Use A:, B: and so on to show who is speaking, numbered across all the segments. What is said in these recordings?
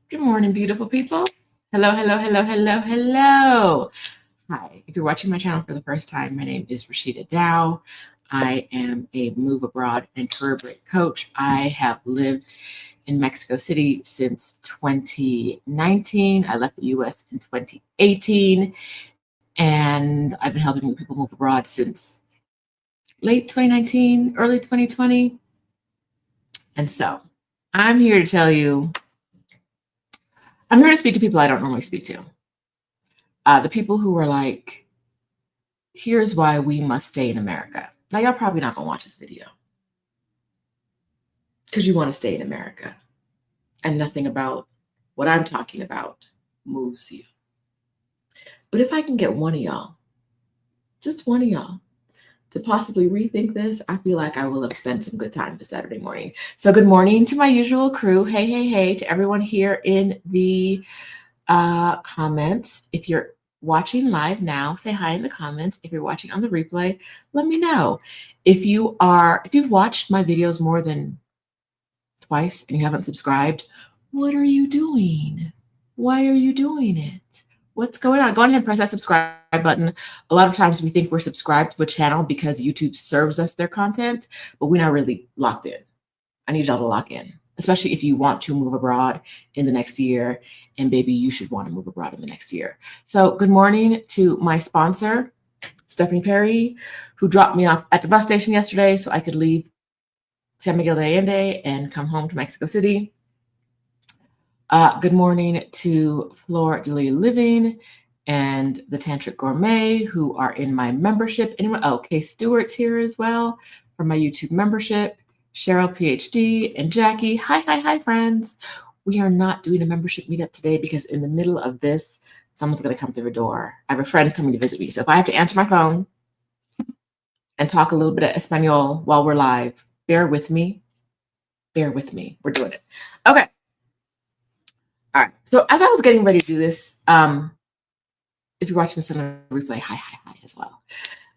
A: Good morning, beautiful people. Hello, hello, hello, hello, hello. Hi. If you're watching my channel for the first time, my name is Rashida Dow. I am a move abroad and career break coach. I have lived in Mexico City since 2019. I left the US in 2018, and I've been helping people move abroad since late 2019, early 2020. And so I'm here to tell you, I'm here to speak to people I don't normally speak to. The people who are like, here's why we must stay in America. Now, y'all probably not gonna watch this video because you want to stay in America and nothing about what I'm talking about moves you. But if I can get one of y'all, just one of y'all, to possibly rethink this, I feel like I will have spent some good time this Saturday morning. So good morning to my usual crew. Hey, hey, hey, to everyone here in the comments. If you're watching live now, say hi in the comments. If you're watching on the replay, let me know. If you've watched my videos more than twice and you haven't subscribed, what are you doing? Why are you doing it? What's going on? Go ahead and press that subscribe button. A lot of times we think we're subscribed to a channel because YouTube serves us their content, but we're not really locked in. I need y'all to lock in, especially if you want to move abroad in the next year. And baby, you should want to move abroad in the next year. So good morning to my sponsor, Stephanie Perry, who dropped me off at the bus station yesterday so I could leave San Miguel de Allende and come home to Mexico City. Good morning to Flor Delia Living and the Tantric Gourmet, who are in my membership. Kay Stewart's here as well for my YouTube membership. Cheryl, PhD, and Jackie. Hi, friends. We are not doing a membership meetup today because in the middle of this, someone's going to come through the door. I have a friend coming to visit me. So if I have to answer my phone and talk a little bit of Espanol while we're live, bear with me. Bear with me. We're doing it. Okay. All right. So as I was getting ready to do this, if you're watching this on a replay, hi as well.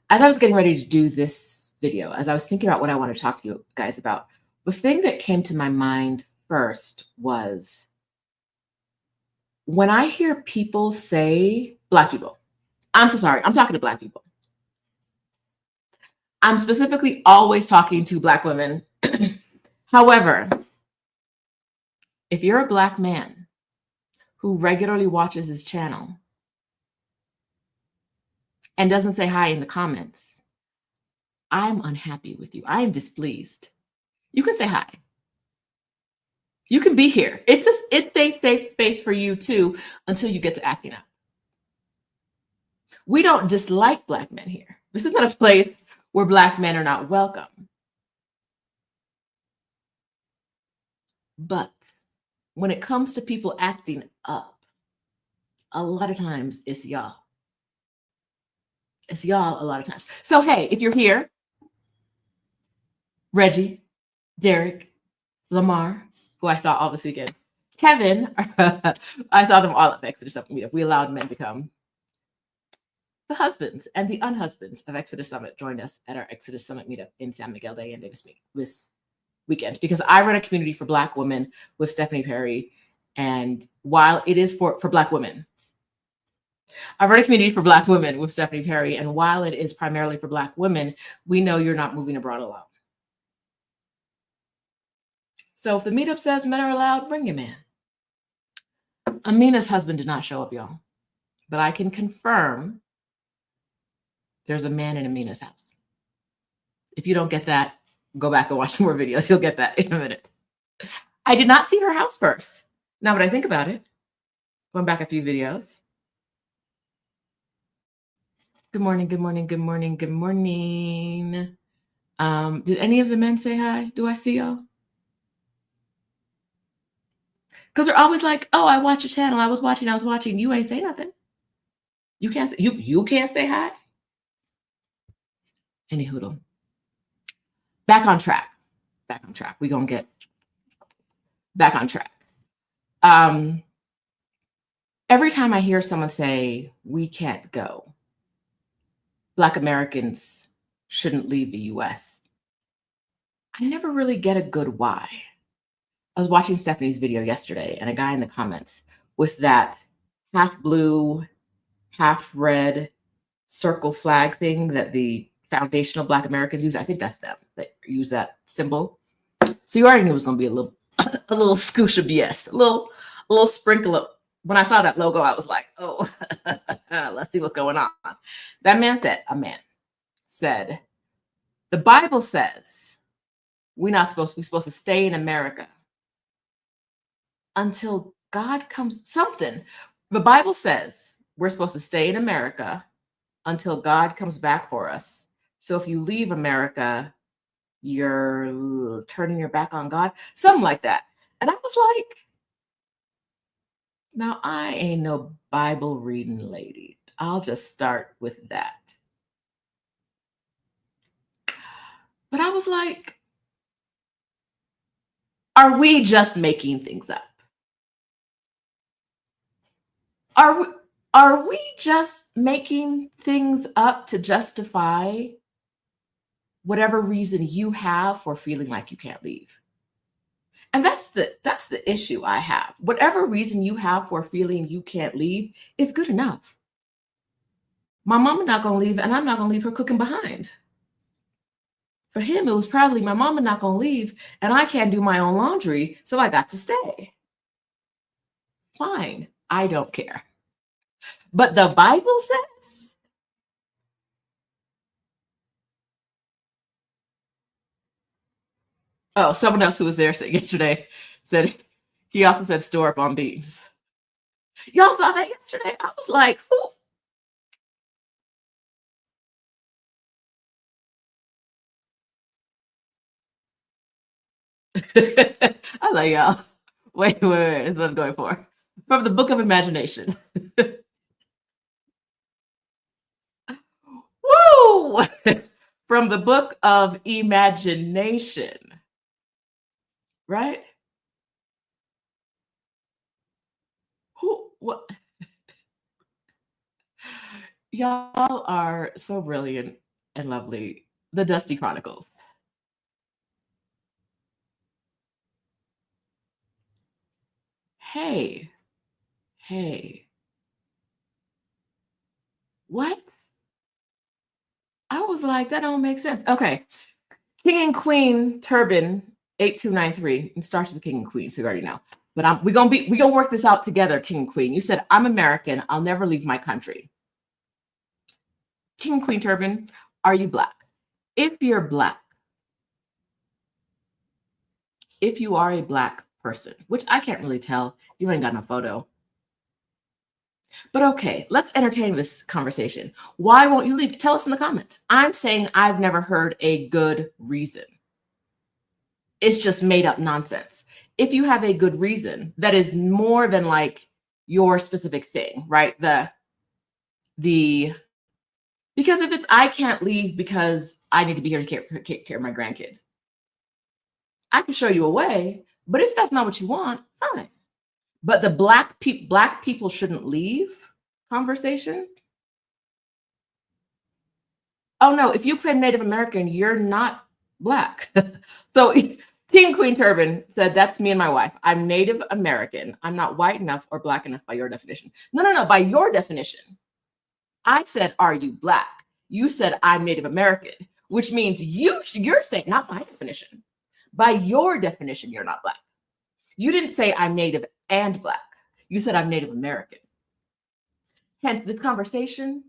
A: As I was getting ready to do this video, as I was thinking about what I want to talk to you guys about, the thing that came to my mind first was when I hear people say, Black people, I'm so sorry, I'm talking to Black people. I'm specifically always talking to Black women. However, if you're a Black man who regularly watches this channel and doesn't say hi in the comments, I'm unhappy with you. I am displeased. You can say hi. You can be here. It's a safe space for you too until you get to acting out. We don't dislike Black men here. This is not a place where Black men are not welcome. But when it comes to people acting up, a lot of times it's y'all. It's y'all a lot of times. So hey, if you're here, Reggie, Derek, Lamar, who I saw all this weekend, Kevin, I saw them all at the Exodus Summit meetup. We allowed men to come. The husbands and the unhusbands of Exodus Summit joined us at our Exodus Summit meetup in San Miguel de Allende this weekend, because I run a community for Black women with Stephanie Perry. And while it is for Black women, I run a community for Black women with Stephanie Perry. And while it is primarily for Black women, we know you're not moving abroad alone. So if the meetup says men are allowed, bring your man. Amina's husband did not show up, y'all. But I can confirm there's a man in Amina's house. If you don't get that, go back and watch some more videos. You'll get that in a minute. I did not see her house first. Now that I think about it, going back a few videos. Good morning, good morning, good morning, good morning. Did any of the men say hi? Do I see y'all? Because they're always like, oh, I watch your channel. I was watching. You ain't say nothing. You can't say hi. Any hoodle. Back on track. We're gonna get back on track. Every time I hear someone say we can't go, Black Americans shouldn't leave the US, I never really get a good why. I was watching Stephanie's video yesterday, and a guy in the comments with that half blue, half red circle flag thing that the foundational Black Americans use. I think that's them that use that symbol. So you already knew it was going to be a little scoosh of BS, a little sprinkle of. When I saw that logo, I was like, oh, let's see what's going on. That man said, the Bible says we're supposed to stay in America until God comes. Something. The Bible says we're supposed to stay in America until God comes back for us. So if you leave America, you're turning your back on God. Something like that. And I was like, now I ain't no Bible reading lady. I'll just start with that. But I was like, are we just making things up? Are we just making things up to justify whatever reason you have for feeling like you can't leave? And that's the issue I have. Whatever reason you have for feeling you can't leave is good enough. My mama not gonna leave, and I'm not gonna leave her cooking behind. For him, it was probably my mama not gonna leave, and I can't do my own laundry, so I got to stay. Fine, I don't care. But the Bible says, oh, someone else who was there yesterday said he also said store up on beans. Y'all saw that yesterday? I was like, who? I like y'all. Wait, that's what I'm going for. From the Book of Imagination. Woo! From the Book of Imagination. Right? What? Y'all are so brilliant and lovely. The Dusty Chronicles. Hey. What? I was like, that don't make sense. Okay. King and Queen Turban 8293. It starts with King and Queen, so you already know. But we're gonna work this out together, King and Queen. You said, I'm American. I'll never leave my country. King and Queen Turban, are you Black? If you're Black, if you are a Black person, which I can't really tell, you ain't got no photo. But okay, let's entertain this conversation. Why won't you leave? Tell us in the comments. I'm saying I've never heard a good reason. It's just made up nonsense. If you have a good reason that is more than like your specific thing, right? Because if it's I can't leave because I need to be here to take care of my grandkids, I can show you a way. But if that's not what you want, fine. But the Black people shouldn't leave conversation. Oh no, if you claim Native American, you're not Black. So King Queen Turban said, that's me and my wife. I'm Native American. I'm not white enough or Black enough by your definition. No. By your definition. I said, are you Black? You said, I'm Native American, which means you're saying, not my definition. By your definition, you're not Black. You didn't say I'm Native and Black. You said I'm Native American. Hence, this conversation,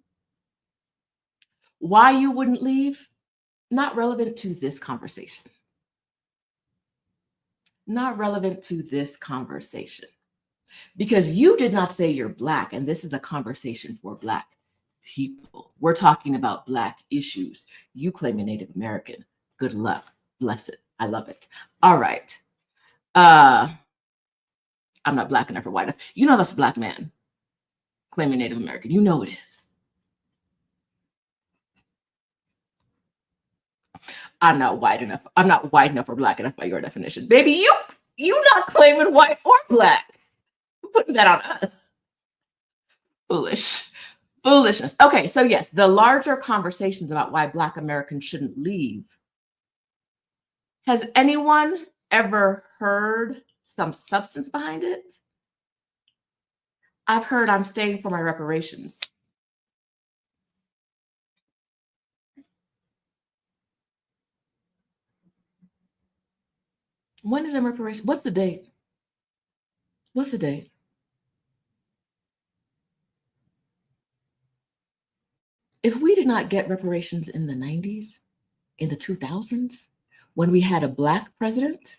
A: why you wouldn't leave, not relevant to this conversation. Not relevant to this conversation. Because you did not say you're Black, and this is a conversation for Black people. We're talking about Black issues. You claim you're Native American. Good luck. Bless it. I love it. All right. I'm not Black enough or white enough. You know that's a Black man claiming Native American. You know it is. I'm not white enough. I'm not white enough or Black enough by your definition. Baby, you not claiming white or Black. You're putting that on us. Foolishness. Okay, so yes, the larger conversations about why Black Americans shouldn't leave. Has anyone ever heard some substance behind it, I've heard I'm staying for my reparations. When is the reparation? What's the date? What's the date? If we did not get reparations in the 90s, in the 2000s, when we had a Black president,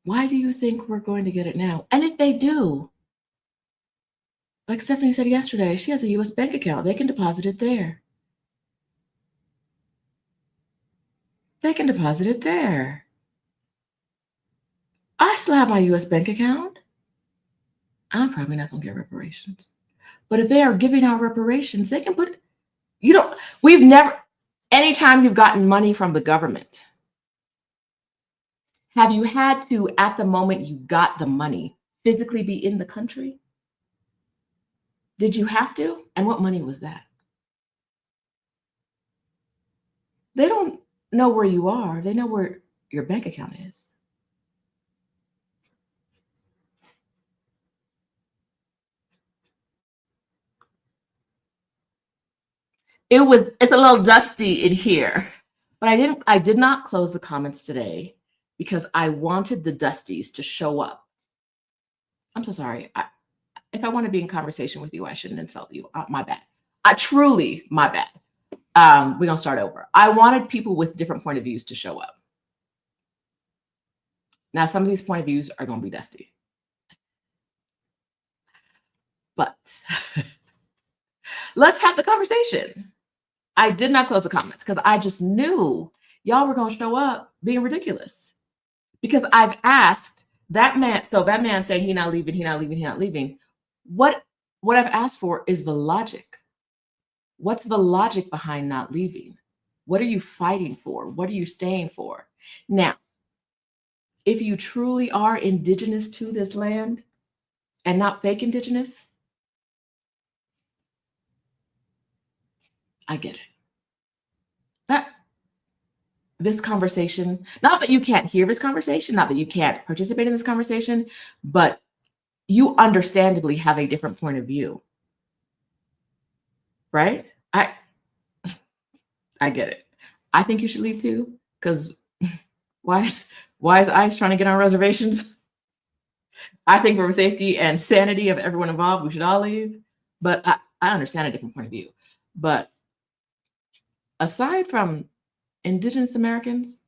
A: why do you think we're going to get it now? And if they do, like Stephanie said yesterday, she has a US bank account. They can deposit it there. They can deposit it there. I still have my US bank account. I'm probably not going to get reparations. But if they are giving out reparations, they can put, we've never, anytime you've gotten money from the government, have you had to, at the moment you got the money, physically be in the country? Did you have to? And what money was that? They don't know where you are. They know where your bank account is. It's a little dusty in here, but I did not close the comments today because I wanted the dusties to show up. I'm so sorry. If I want to be in conversation with you, I shouldn't insult you. My bad. Truly, my bad. We're going to start over. I wanted people with different point of views to show up. Now, some of these point of views are going to be dusty. But let's have the conversation. I did not close the comments because I just knew y'all were going to show up being ridiculous. Because I've asked that man, so that man saying he not leaving, he not leaving, he not leaving. What I've asked for is the logic. What's the logic behind not leaving? What are you fighting for? What are you staying for? Now, if you truly are indigenous to this land and not fake indigenous, I get it. This conversation, not that you can't hear this conversation, not that you can't participate in this conversation, but you understandably have a different point of view, right? I get it. I think you should leave too, because why is ICE trying to get on reservations? I think for the safety and sanity of everyone involved, we should all leave. But I understand a different point of view. But aside from Indigenous Americans,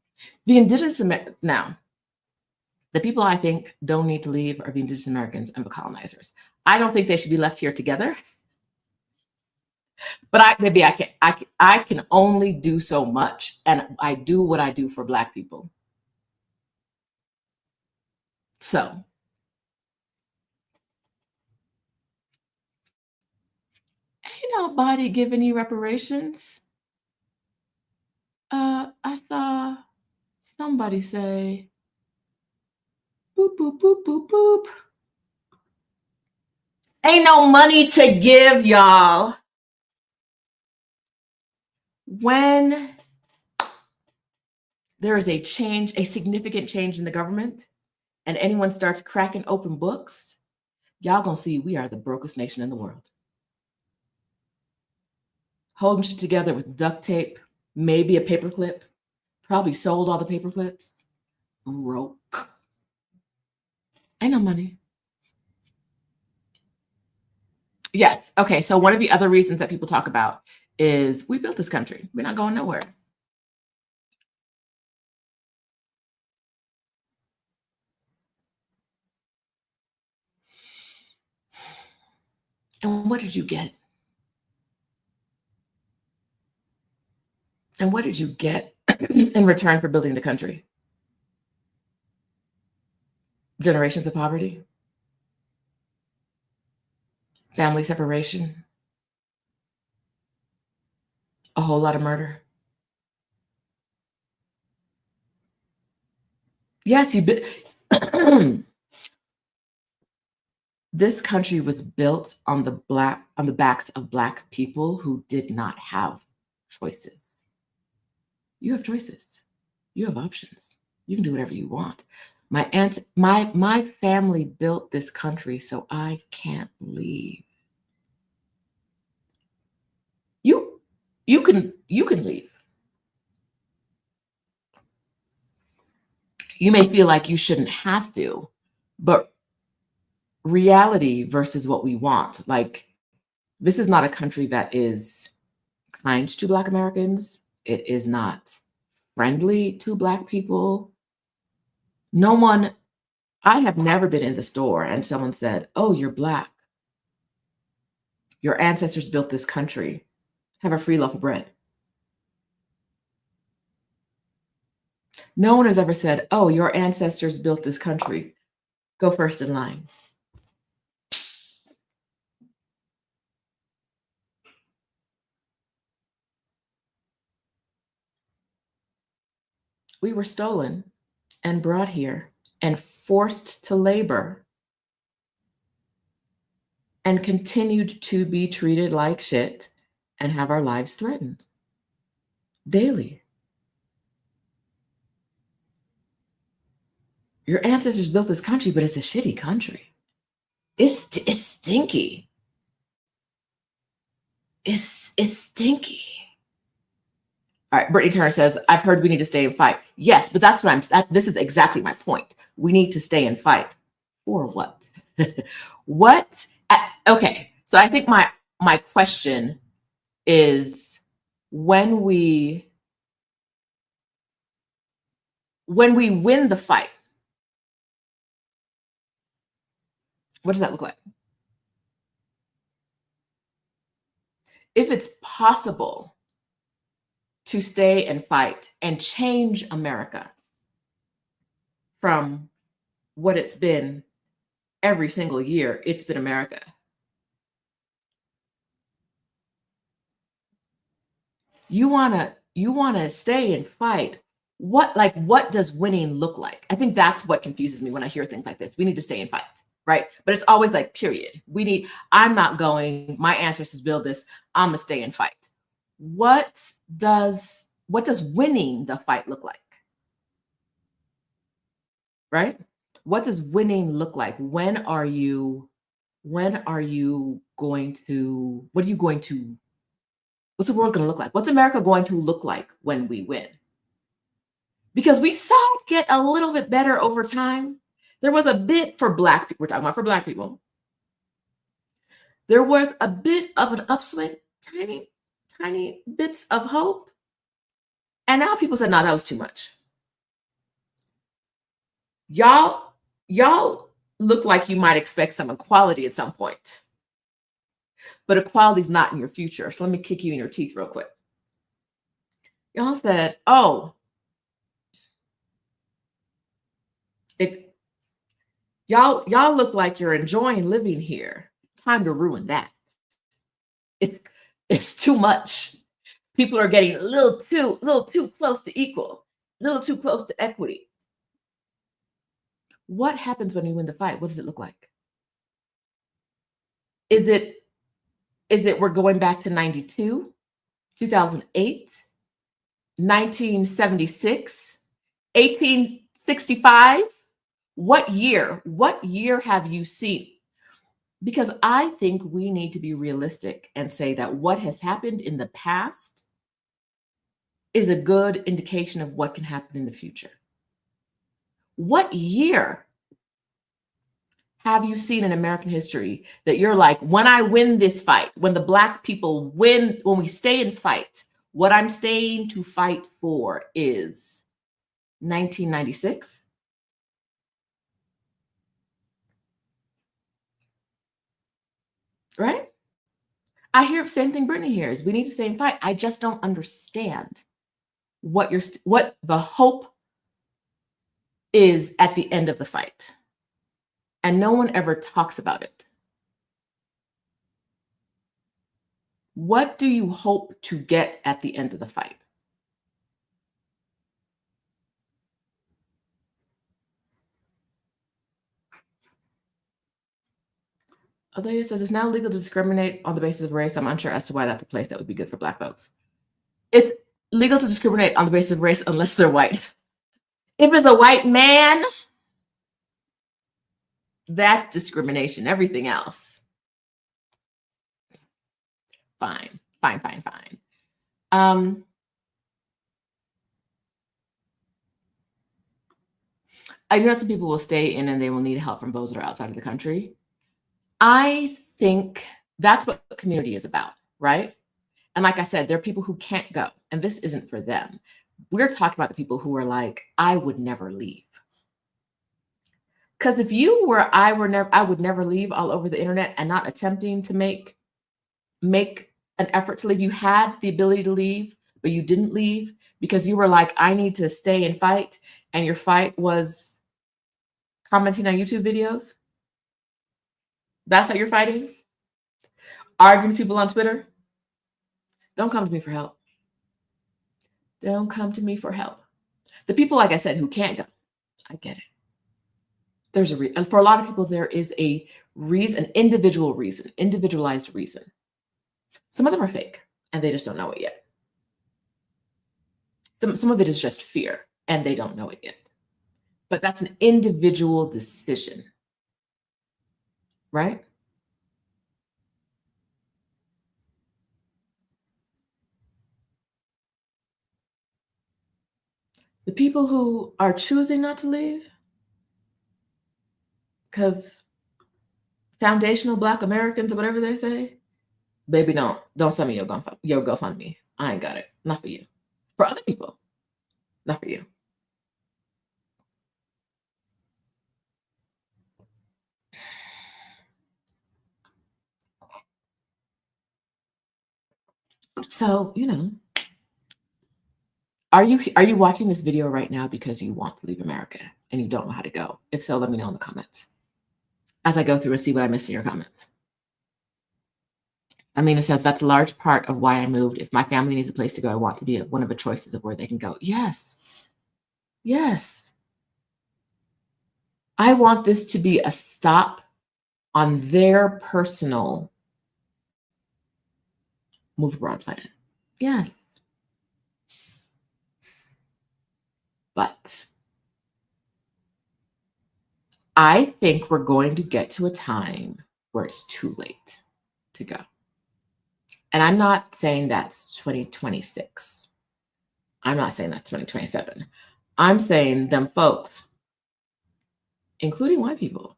A: now, the people I think don't need to leave are the Indigenous Americans and the colonizers. I don't think they should be left here together. But I can only do so much, and I do what I do for Black people. So ain't nobody giving you reparations. I saw somebody say, boop, boop, boop, boop, boop. Ain't no money to give, y'all. When there is a change, a significant change in the government, and anyone starts cracking open books, y'all gonna see we are the brokest nation in the world. Holding shit together with duct tape, maybe a paperclip, probably sold all the paper clips. Broke. Ain't no money. Yes. Okay. So one of the other reasons that people talk about is we built this country. We're not going nowhere. And what did you get? And what did you get in return for building the country? Generations of poverty, family separation, a whole lot of murder. Yes, this country was built on the backs of Black people who did not have choices. You have choices. You have options. You can do whatever you want. My family built this country, so I can't leave. You can leave. You may feel like you shouldn't have to, but reality versus what we want. Like, this is not a country that is kind to Black Americans. It is not friendly to Black people. No one, I have never been in the store and someone said, "Oh, you're Black. Your ancestors built this country. Have a free loaf of bread." No one has ever said, "Oh, your ancestors built this country. Go first in line." We were stolen and brought here and forced to labor and continued to be treated like shit and have our lives threatened daily. Your ancestors built this country, but it's a shitty country. It's stinky. It's stinky. All right, Brittany Turner says, "I've heard we need to stay and fight." Yes, but that's what this is exactly my point. We need to stay and fight. For what? What? Okay, so I think my question is, when we win the fight, what does that look like? If it's possible to stay and fight and change America from what it's been every single year, it's been America. You wanna stay and fight. What does winning look like? I think that's what confuses me when I hear things like this. We need to stay and fight, right? But it's always like, period. I'm not going, my ancestors build this, I'm gonna stay and fight. What does winning the fight look like? Right? What does winning look like? When are you going to, what's the world going to look like? What's America going to look like when we win? Because we saw it get a little bit better over time. There was a bit for Black people, we're talking about for Black people. There was a bit of an upswing, tiny bits of hope. And now people said, "No, that was too much. Y'all look like you might expect some equality at some point. But equality's not in your future. So let me kick you in your teeth real quick." Y'all said, "Oh, y'all look like you're enjoying living here. Time to ruin that. It's too much. People are getting a little too close to equal, a little too close to equity." What happens when we win the fight? What does it look like? Is it we're going back to 92, 2008, 1976, 1865? What year have you seen? Because I think we need to be realistic and say that what has happened in the past is a good indication of what can happen in the future. What year have you seen in American history that you're like, when I win this fight, when the Black people win, when we stay and fight, what I'm staying to fight for is 1996? Right? I hear the same thing Brittany hears. We need to stay and fight. I just don't understand what the hope is at the end of the fight. And no one ever talks about it. What do you hope to get at the end of the fight? Adelia says, "It's now legal to discriminate on the basis of race. I'm unsure as to why that's a place that would be good for Black folks." It's legal to discriminate on the basis of race unless they're white. If it's a white man, that's discrimination. Everything else, fine, fine, fine, fine. I know some people will stay in and they will need help from those that are outside of the country. I think that's what community is about, right? And like I said, there are people who can't go, and this isn't for them. We're talking about the people who are like, I would never leave. Because if you were, I would never leave all over the internet and not attempting to make an effort to leave. You had the ability to leave, but you didn't leave because you were like, I need to stay and fight. And your fight was commenting on YouTube videos. That's how you're fighting? Arguing with people on Twitter? Don't come to me for help. Don't come to me for help. The people, like I said, who can't go, I get it. There's a reason. And for a lot of people, there is a reason, an individual reason, individualized reason. Some of them are fake, and they just don't know it yet. Some of it is just fear, and they don't know it yet. But that's an individual decision, right? The people who are choosing not to leave, because foundational Black Americans or whatever they say, baby, don't send me your GoFundMe. I ain't got it. Not for you. For other people, not for you. So, are you watching this video right now because you want to leave America and you don't know how to go? If so, let me know in the comments as I go through and see what I missed in your comments. Amina says, that's a large part of why I moved. If my family needs a place to go, I want to be one of the choices of where they can go. Yes. Yes. I want this to be a stop on their personal move abroad plan. Yes. But I think we're going to get to a time where it's too late to go. And I'm not saying that's 2026. I'm not saying that's 2027. I'm saying them folks, including white people,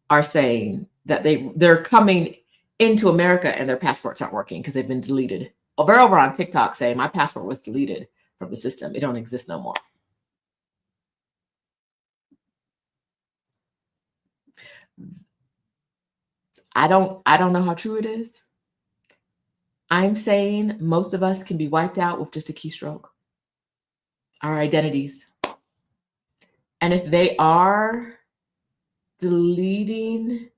A: are saying that they're coming into America and their passports aren't working because they've been deleted. They're over on TikTok saying my passport was deleted from the system. It don't exist no more. I don't know how true it is. I'm saying most of us can be wiped out with just a keystroke. Our identities. And if they are deleting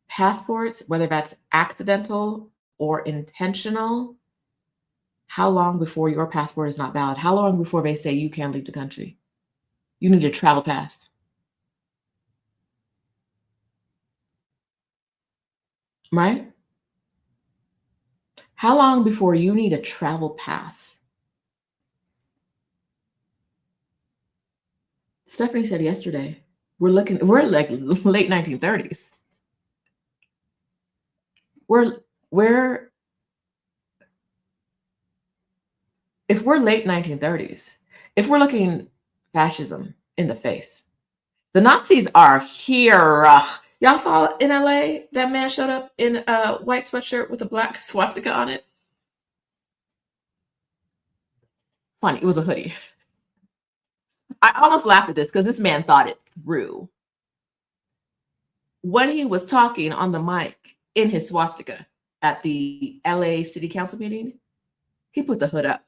A: passports, whether that's accidental or intentional, how long before your passport is not valid? How long before they say you can't leave the country? You need a travel pass. Right? How long before you need a travel pass? Stephanie said yesterday, we're like late 1930s. If we're late 1930s, if we're looking fascism in the face, the Nazis are here. Y'all saw in LA that man showed up in a white sweatshirt with a black swastika on it. Funny, it was a hoodie. I almost laughed at this because this man thought it through. When he was talking on the mic in his swastika at the LA City Council meeting, he put the hood up.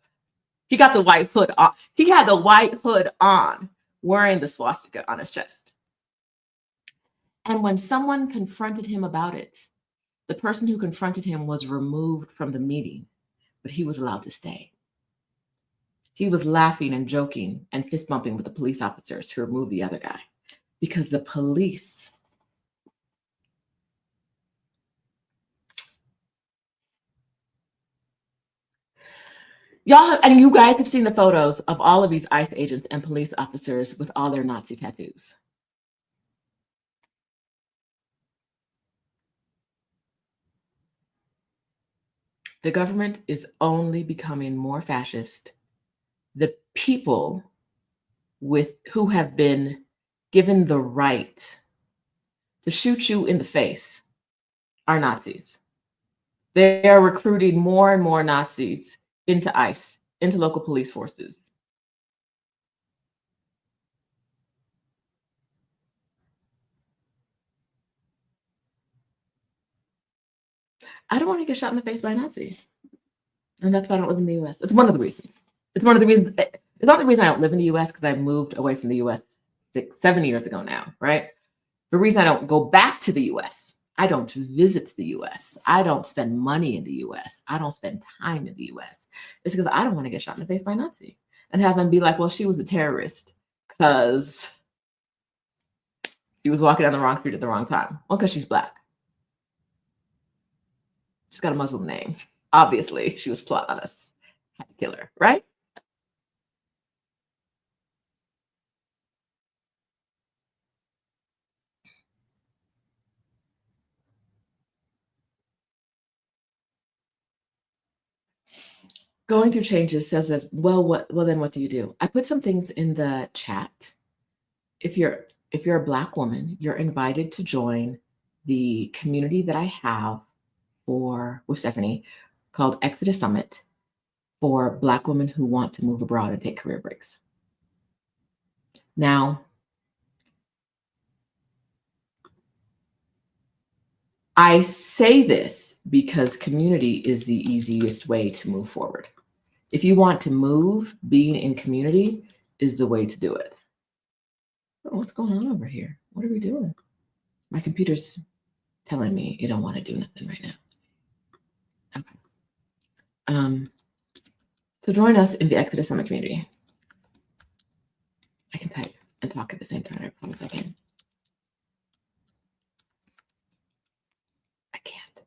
A: He got the white hood on. He had the white hood on, wearing the swastika on his chest. And when someone confronted him about it, the person who confronted him was removed from the meeting, but he was allowed to stay. He was laughing and joking and fist bumping with the police officers who removed the other guy because the police And you guys have seen the photos of all of these ICE agents and police officers with all their Nazi tattoos. The government is only becoming more fascist. The people who have been given the right to shoot you in the face are Nazis. They are recruiting more and more Nazis into ICE, into local police forces. I don't want to get shot in the face by a Nazi. And that's why I don't live in the US. It's one of the reasons. It's one of the reasons. It's not the reason I don't live in the US, because I moved away from the US 7 years ago now, right? The reason I don't go back to the US, I don't visit the US, I don't spend money in the US, I don't spend time in the US, it's because I don't want to get shot in the face by a Nazi and have them be like, well, she was a terrorist because she was walking down the wrong street at the wrong time. Well, because she's Black. She's got a Muslim name. Obviously, she was plotting on us. Had to kill her, right? Going through changes says that, well, then what do you do? I put some things in the chat. If you're a Black woman, you're invited to join the community that I have with Stephanie called Exodus Summit for Black women who want to move abroad and take career breaks. Now, I say this because community is the easiest way to move forward. If you want to move, being in community is the way to do it. Oh, what's going on over here? What are we doing? My computer's telling me you don't want to do nothing right now. Okay. So join us in the Exodus Summit community. I can type and talk at the same time. I promise I can. I can't.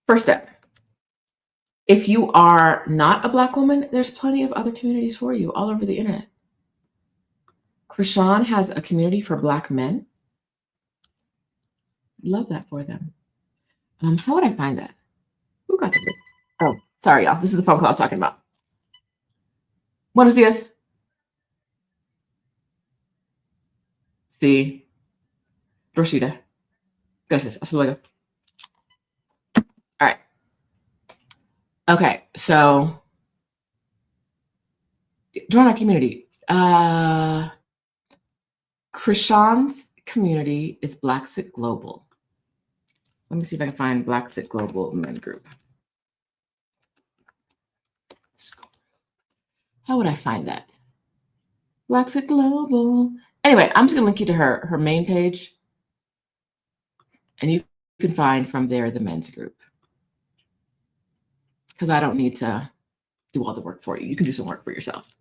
A: First step. If you are not a Black woman, there's plenty of other communities for you all over the internet. Krishan has a community for Black men. Love that for them. How would I find that? Who got the link? Oh, sorry, y'all. This is the phone call I was talking about. Buenos dias. Sí. Rosita. Gracias. Hasta luego. All right. Okay, so join our community. Krishan's community is Black Sit Global. Let me see if I can find Black Sit Global men group. How would I find that? Black Sit Global. Anyway, I'm just gonna link you to her main page, and you can find from there the men's group, because I don't need to do all the work for you. You can do some work for yourself.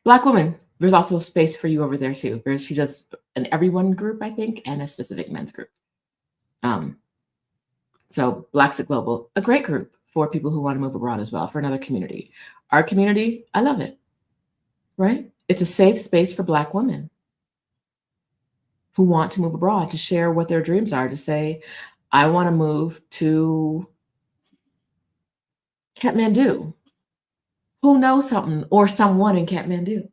A: Black woman, there's also a space for you over there too. She does an everyone group, I think, and a specific men's group. So Black Sit Global, a great group for people who want to move abroad as well, for another community. Our community, I love it, right? It's a safe space for Black women who want to move abroad, to share what their dreams are, to say, I want to move to Kathmandu. Who knows something or someone in Kathmandu,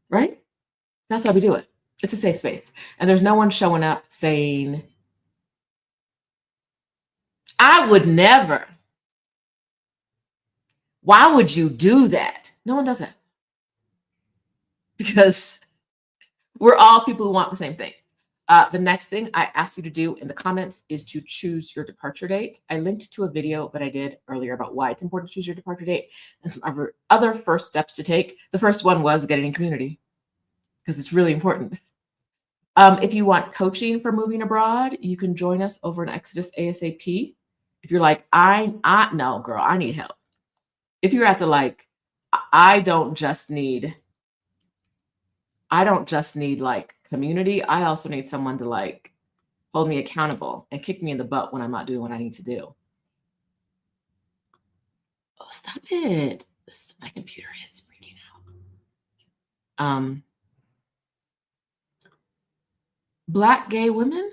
A: right? That's why we do it. It's a safe space. And there's no one showing up saying, I would never. Why would you do that? No one does that. Because we're all people who want the same thing. The next thing I asked you to do in the comments is to choose your departure date. I linked to a video that I did earlier about why it's important to choose your departure date and some other first steps to take. The first one was getting in community, because it's really important. If you want coaching for moving abroad, you can join us over in Exodus ASAP. If you're like, no, girl, I need help. If you're at the I don't just need like community, I also need someone to like hold me accountable and kick me in the butt when I'm not doing what I need to do. Oh, stop it. My computer is freaking out. Black gay women,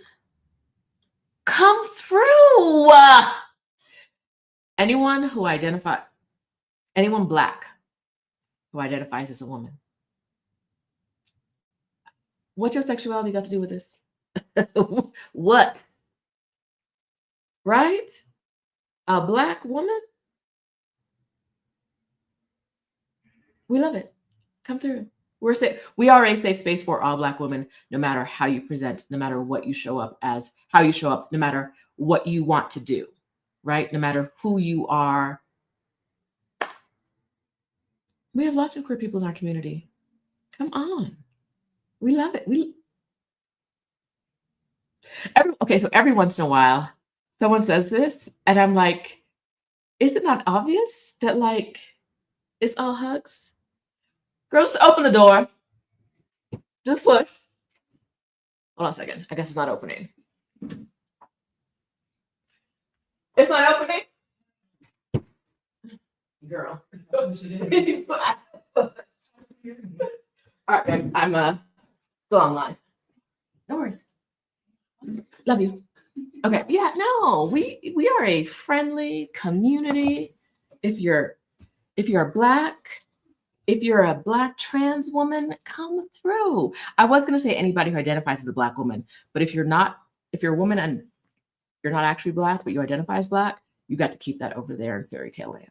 A: come through. Anyone black who identifies as a woman. What's your sexuality got to do with this? What? Right? A black woman? We love it. Come through. We're safe. We are a safe space for all Black women, no matter how you present, no matter what you show up as, how you show up, no matter what you want to do, right? No matter who you are. We have lots of queer people in our community. Come on. We love it. So every once in a while, someone says this, and I'm like, is it not obvious that like it's all hugs? Girls, open the door. Just push. Hold on a second. I guess it's not opening. It's not opening? Girl. All right, babe. I'm still online. No worries. Love you. Okay. Yeah, no, we are a friendly community. If you're Black, if you're a Black trans woman, come through. I was gonna say anybody who identifies as a Black woman, but if you're a woman and you're not actually Black, but you identify as Black, you got to keep that over there in fairy tale land,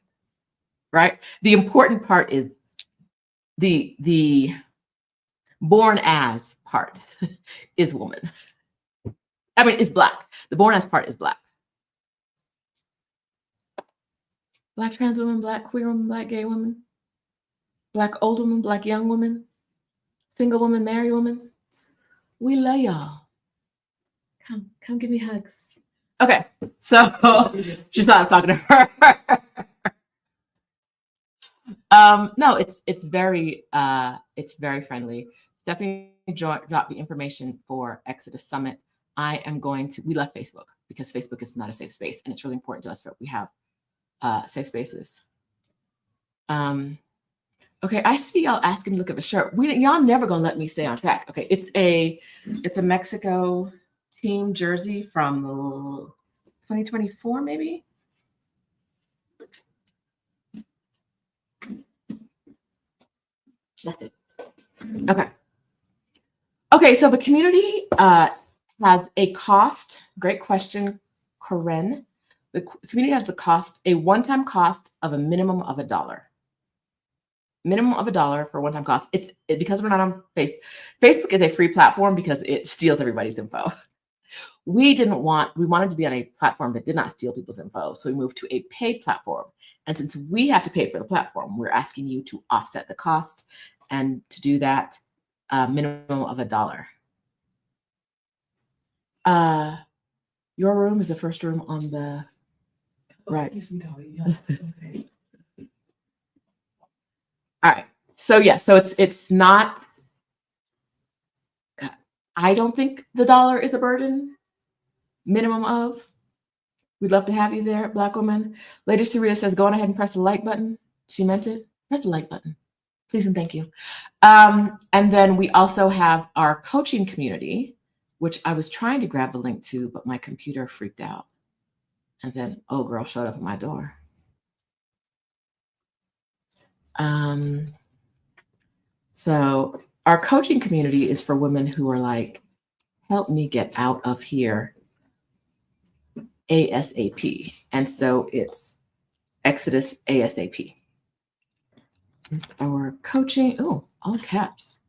A: right? The important part is the born as part is woman. I mean, it's Black. The born as part is Black. Black trans woman, Black queer woman, Black gay woman, Black old woman, Black young woman, single woman, married woman. We love y'all. Come give me hugs. Okay, so she thought I was talking to her. No, it's very friendly. Definitely drop the information for Exodus Summit. We left Facebook because Facebook is not a safe space, and it's really important to us that we have safe spaces. Okay, I see y'all asking to look at the shirt. Y'all never gonna let me stay on track. Okay, it's a Mexico team jersey from 2024, maybe. That's it. Okay, so the community has a cost. Great question, Corinne. The community has a one-time cost of a minimum of $1. Minimum of $1 for one-time cost. Because we're not on Facebook is a free platform because it steals everybody's info. We wanted to be on a platform that did not steal people's info. So we moved to a paid platform. And since we have to pay for the platform, we're asking you to offset the cost. And to do that, minimum of $1. Your room is the first room on the right. Okay. All right. So yeah, so it's not. I don't think the $1 is a burden. Minimum of. We'd love to have you there, Black woman. Lady Sarita says, go on ahead and press the like button. She meant it. Press the like button. Please and thank you. And then we also have our coaching community, which I was trying to grab the link to, but my computer freaked out. And then, oh girl showed up at my door. So our coaching community is for women who are like, help me get out of here ASAP. And so it's Exodus ASAP. Our coaching, all caps.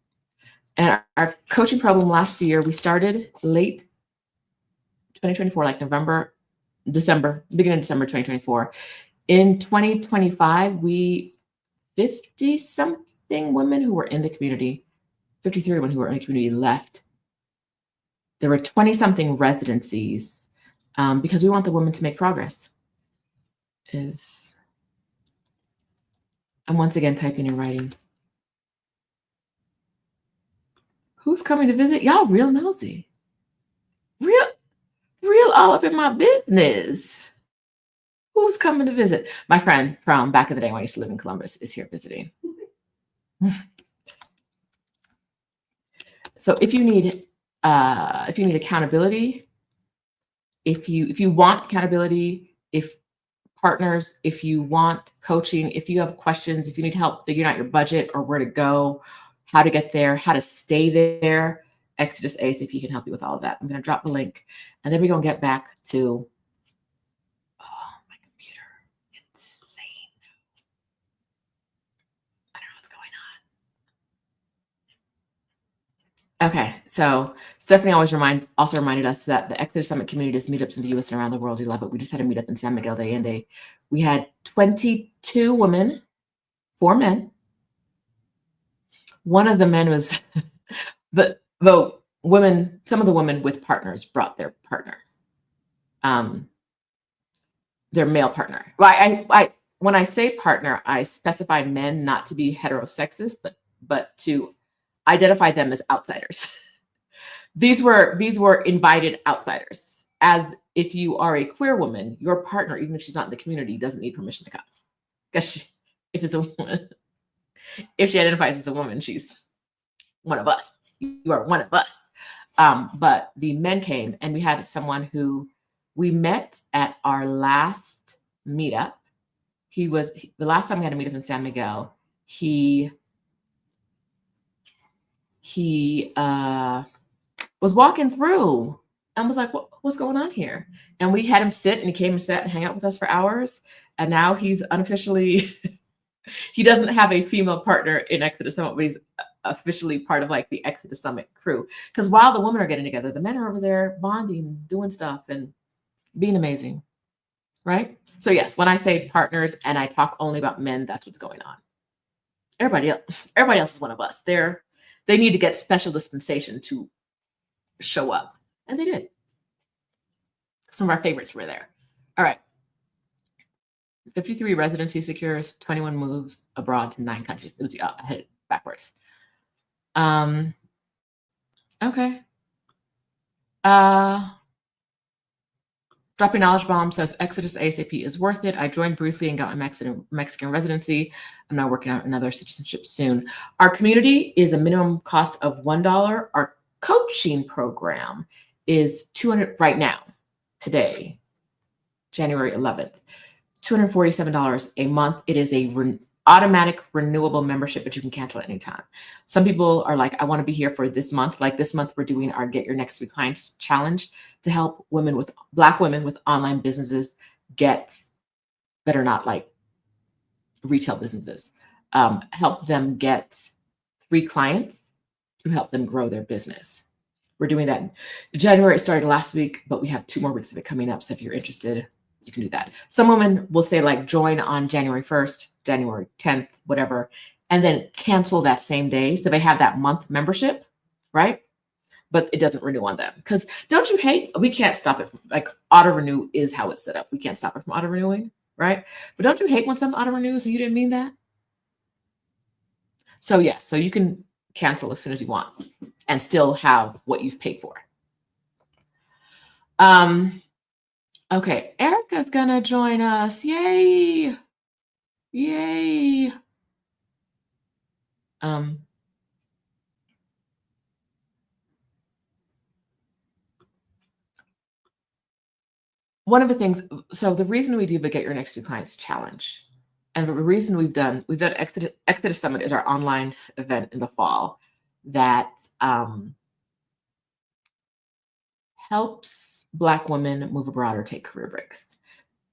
A: And our coaching program last year, we started late 2024, like beginning of December 2024. In 2025, 50-something women who were in the community, 53 women who were in the community left. There were 20-something residencies because we want the women to make progress. I'm once again typing and writing. Who's coming to visit? Y'all real nosy. Real all up in my business. Who's coming to visit? My friend from back in the day when I used to live in Columbus is here visiting. So if you need accountability, if you want accountability, if partners, if you want coaching, if you have questions, if you need help figuring out your budget or where to go, how to get there, how to stay there, Exodus ASAP can help you with all of that. I'm going to drop the link, and then we're going to get back to my computer. It's saying I don't know what's going on. Okay, so Stephanie also reminded us that the Exodus Summit community does meetups in the US and around the world. We love it. We just had a meetup in San Miguel de Allende. We had 22 women, 4 men. One of the men was the women. Some of the women with partners brought their partner, their male partner. Well, when I say partner, I specify men not to be heterosexist, but to identify them as outsiders. These were invited outsiders. As if you are a queer woman, your partner, even if she's not in the community, doesn't need permission to come. Because if she identifies as a woman, she's one of us. You are one of us. But the men came, and we had someone who we met at our last meetup. The last time we had a meetup in San Miguel. He was walking through and was like, what's going on here? And we had him sit, and he came and sat and hang out with us for hours. And now he's unofficially, he doesn't have a female partner in Exodus Summit, but he's officially part of like the Exodus Summit crew. Because while the women are getting together, the men are over there bonding, doing stuff, and being amazing, right? So yes, when I say partners and I talk only about men, that's what's going on. Everybody else is one of us. They need to get special dispensation to show up, and they did. Some of our favorites were there. All right. 53 residency secures, 21 moves abroad to 9 countries. It was I had it backwards. Okay. Dropping Knowledge Bomb says Exodus ASAP is worth it. I joined briefly and got my Mexican residency. I'm now working out another citizenship soon. Our community is a minimum cost of $1. Our coaching program is $200 right now, today, January 11th, $247 a month. It is a automatic renewable membership, but you can cancel at any time. Some people are like, I want to be here for this month. Like this month, we're doing our Get Your Next 3 Clients challenge to help Black women with online businesses that are not like retail businesses, help them get 3 clients to help them grow their business. We're doing that in January. It started last week, but we have 2 more weeks of it coming up. So if you're interested, you can do that. Some women will say like join on January 1st, January 10th, whatever, and then cancel that same day. So they have that month membership, right? But it doesn't renew on them. Because don't you hate, we can't stop it. Like auto renew is how it's set up. We can't stop it from auto renewing, right? But don't you hate when something auto renews and you didn't mean that? So yes, so you can cancel as soon as you want and still have what you've paid for. Okay, Erica's gonna join us. Yay! Yay! One of the things, so the reason we do the Get Your Next 3 Clients challenge, and the reason we've done Exodus Summit is our online event in the fall that helps Black women move abroad or take career breaks.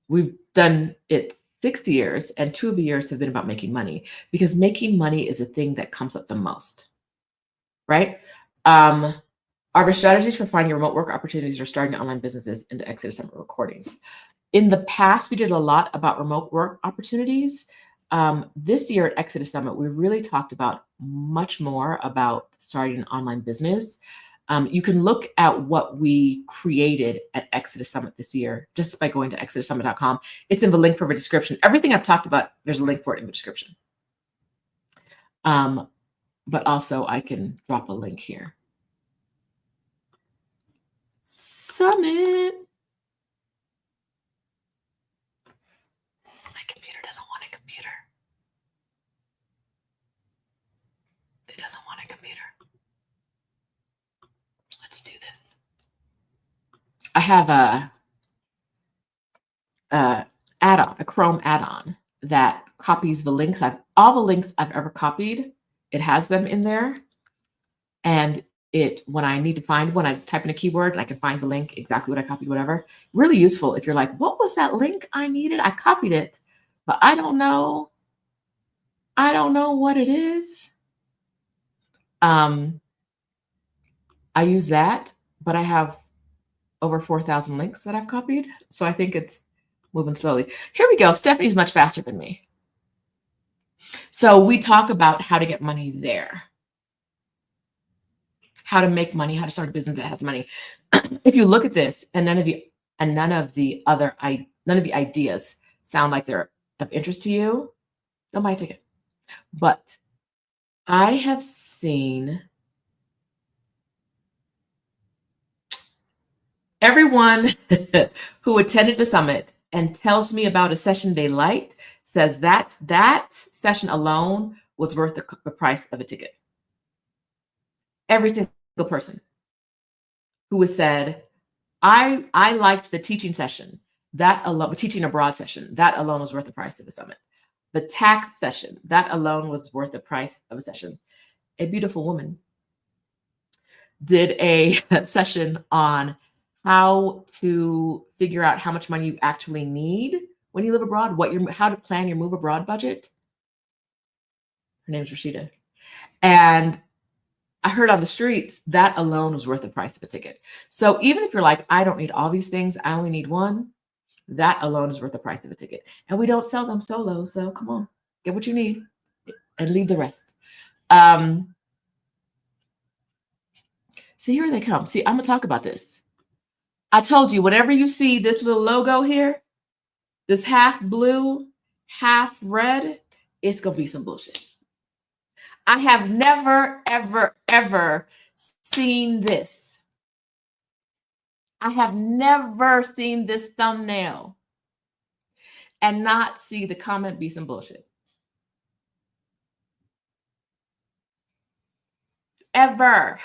A: We've done it 60 years, and 2 of the years have been about making money, because making money is a thing that comes up the most, right? Are the strategies for finding remote work opportunities or starting online businesses in the Exodus Summit recordings? In the past, we did a lot about remote work opportunities. This year at Exodus Summit, we really talked about much more about starting an online business. You can look at what we created at Exodus Summit this year just by going to exodussummit.com. It's in the link for the description. Everything I've talked about, there's a link for it in the description. But also I can drop a link here. Summit. My computer doesn't want a computer. It doesn't want a computer. Let's do this. I have a add-on, a Chrome add-on that copies the links. All the links I've ever copied, it has them in there. And when I need to find one, I just type in a keyword and I can find the link, exactly what I copied, whatever. Really useful if you're like, what was that link I needed? I copied it, but I don't know what it is. I use that, but I have over 4,000 links that I've copied. So I think it's moving slowly. Here we go. Stephanie's much faster than me. So we talk about how to get money there, how to make money, how to start a business that has money. If you look at this and none of the ideas sound like they're of interest to you, don't buy a ticket. But I have seen everyone who attended the summit and tells me about a session they liked says that session alone was worth the price of a ticket. Every single person who has said, I liked the teaching session, that alone, teaching abroad session, that alone was worth the price of a summit. The tax session, that alone was worth the price of a session. A beautiful woman did a session on how to figure out how much money you actually need when you live abroad, how to plan your move abroad budget. Her name's Rashida. And I heard on the streets that alone was worth the price of a ticket. So even if you're like, I don't need all these things, I only need one, that alone is worth the price of a ticket. And we don't sell them solo. So come on, get what you need and leave the rest. See, here they come. See, I'm going to talk about this. I told you, whenever you see this little logo here, this half blue, half red, it's going to be some bullshit. I have never, ever, ever seen this. I have never seen this thumbnail and not see the comment be some bullshit. Ever.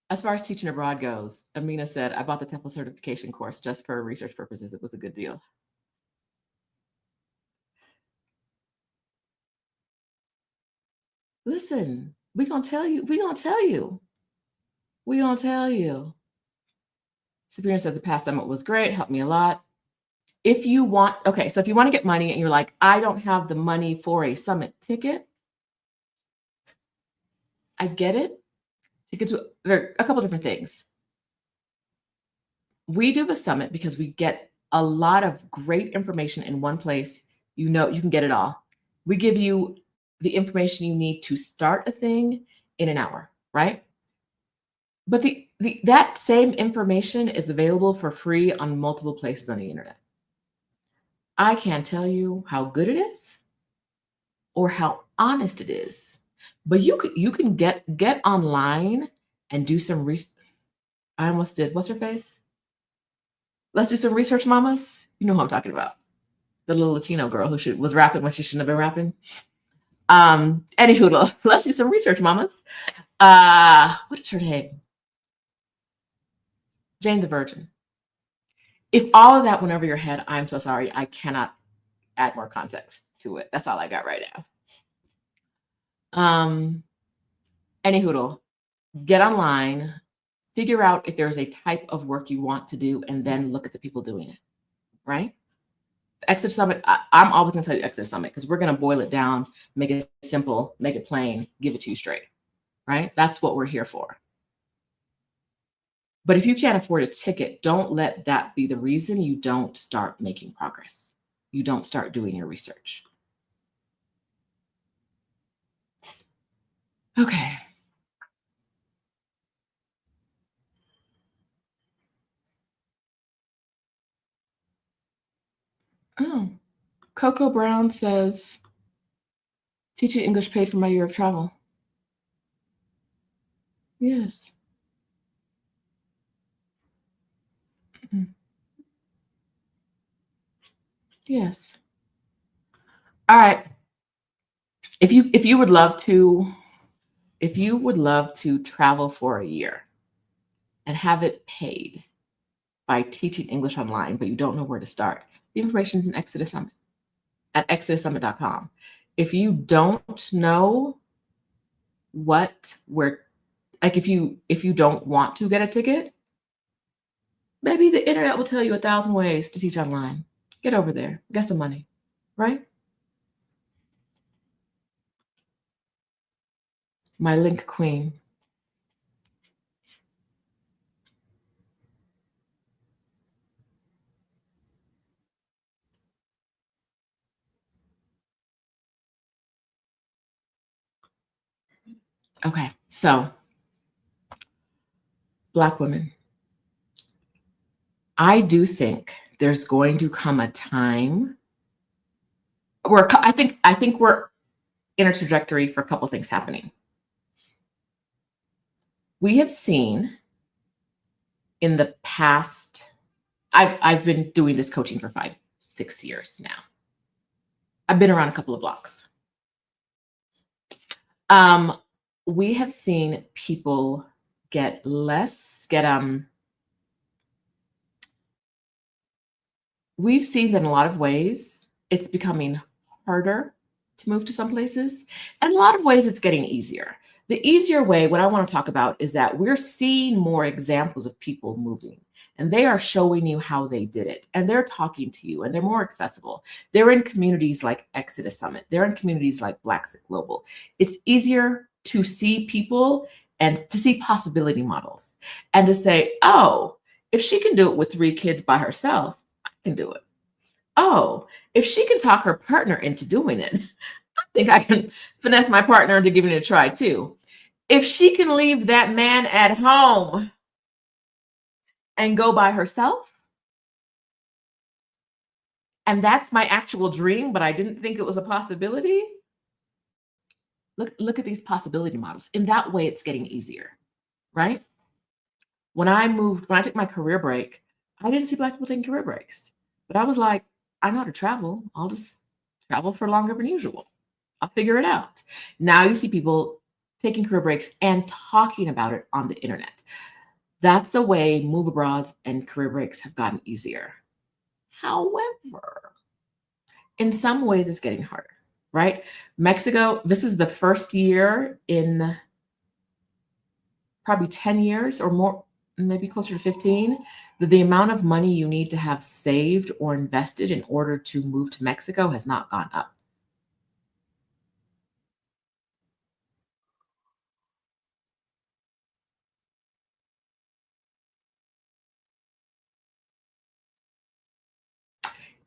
A: As far as teaching abroad goes, Amina said, I bought the TEFL certification course just for research purposes. It was a good deal. Listen, we're going to tell you. Sabrina says the past summit was great, helped me a lot. If you want to get money and you're like, I don't have the money for a summit ticket, I get it. There are a couple different things. We do the summit because we get a lot of great information in one place. You can get it all. We give you the information you need to start a thing in an hour, right? But that same information is available for free on multiple places on the internet. I can't tell you how good it is or how honest it is, but you can get online and do some research. I almost did. What's her face? Let's do some research, mamas. You know who I'm talking about. The little Latino girl who was rapping when she shouldn't have been rapping. Anywho, let's do some research, mamas. What is her name? Jane the Virgin. If all of that went over your head, I'm so sorry. I cannot add more context to it. That's all I got right now. Anywho, get online, figure out if there's a type of work you want to do, and then look at the people doing it, right? Exeter Summit, I'm always going to tell you Exeter Summit because we're going to boil it down, make it simple, make it plain, give it to you straight, right? That's what we're here for. But if you can't afford a ticket, don't let that be the reason you don't start making progress. You don't start doing your research. Okay. Oh, Coco Brown says, teaching English paid for my year of travel. Yes. Mhm. Yes. All right. If you would love to, if you would love to travel for a year and have it paid by teaching English online, but you don't know where to start, the information is in Exodus Summit at exodussummit.com. If you don't know where, like if you don't want to get a ticket, maybe the internet will tell you 1,000 ways to teach online. Get over there, get some money, right? My link queen. Okay, so Black women, I do think there's going to come a time where I think we're in a trajectory for a couple things happening. We have seen in the past, I've been doing this coaching for 5-6 years now. I've been around a couple of blocks. Um, we have seen people get we've seen that in a lot of ways it's becoming harder to move to some places, and a lot of ways it's getting easier. The easier way, what I want to talk about is that we're seeing more examples of people moving, and they are showing you how they did it, and they're talking to you, and they're more accessible. They're in communities like Exodus Summit, they're in communities like Black Sit Global. It's easier to see people and to see possibility models and to say, oh, if she can do it with 3 kids by herself, I can do it. Oh, if she can talk her partner into doing it, I think I can finesse my partner into giving it a try too. If she can leave that man at home and go by herself, and that's my actual dream, but I didn't think it was a possibility. Look at these possibility models. In that way, it's getting easier, right? When I took my career break, I didn't see Black people taking career breaks. But I was like, I know how to travel. I'll just travel for longer than usual. I'll figure it out. Now you see people taking career breaks and talking about it on the internet. That's the way move abroads and career breaks have gotten easier. However, in some ways it's getting harder, right? Mexico, this is the first year in probably 10 years or more, maybe closer to 15, that the amount of money you need to have saved or invested in order to move to Mexico has not gone up.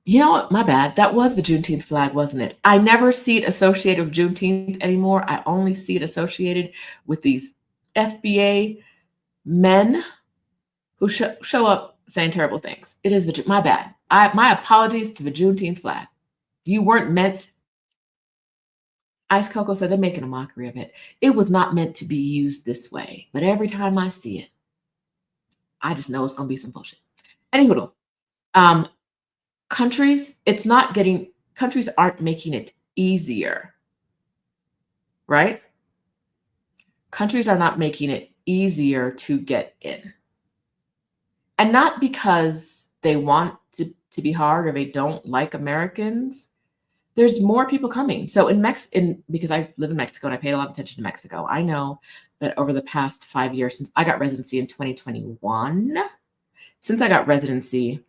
A: You know what? My bad. That was the Juneteenth flag, wasn't it? I never see it associated with Juneteenth anymore. I only see it associated with these FBA men who show up saying terrible things. It is my bad. My apologies to the Juneteenth flag. You weren't meant. Ice Coco said they're making a mockery of it. It was not meant to be used this way. But every time I see it, I just know it's going to be some bullshit. Anywho, um, countries aren't making it easier, right? Countries are not making it easier to get in. And not because they want to be hard or they don't like Americans. There's more people coming. So because I live in Mexico and I paid a lot of attention to Mexico, I know that over the past 5 years, since I got residency in 2021, since I got residency,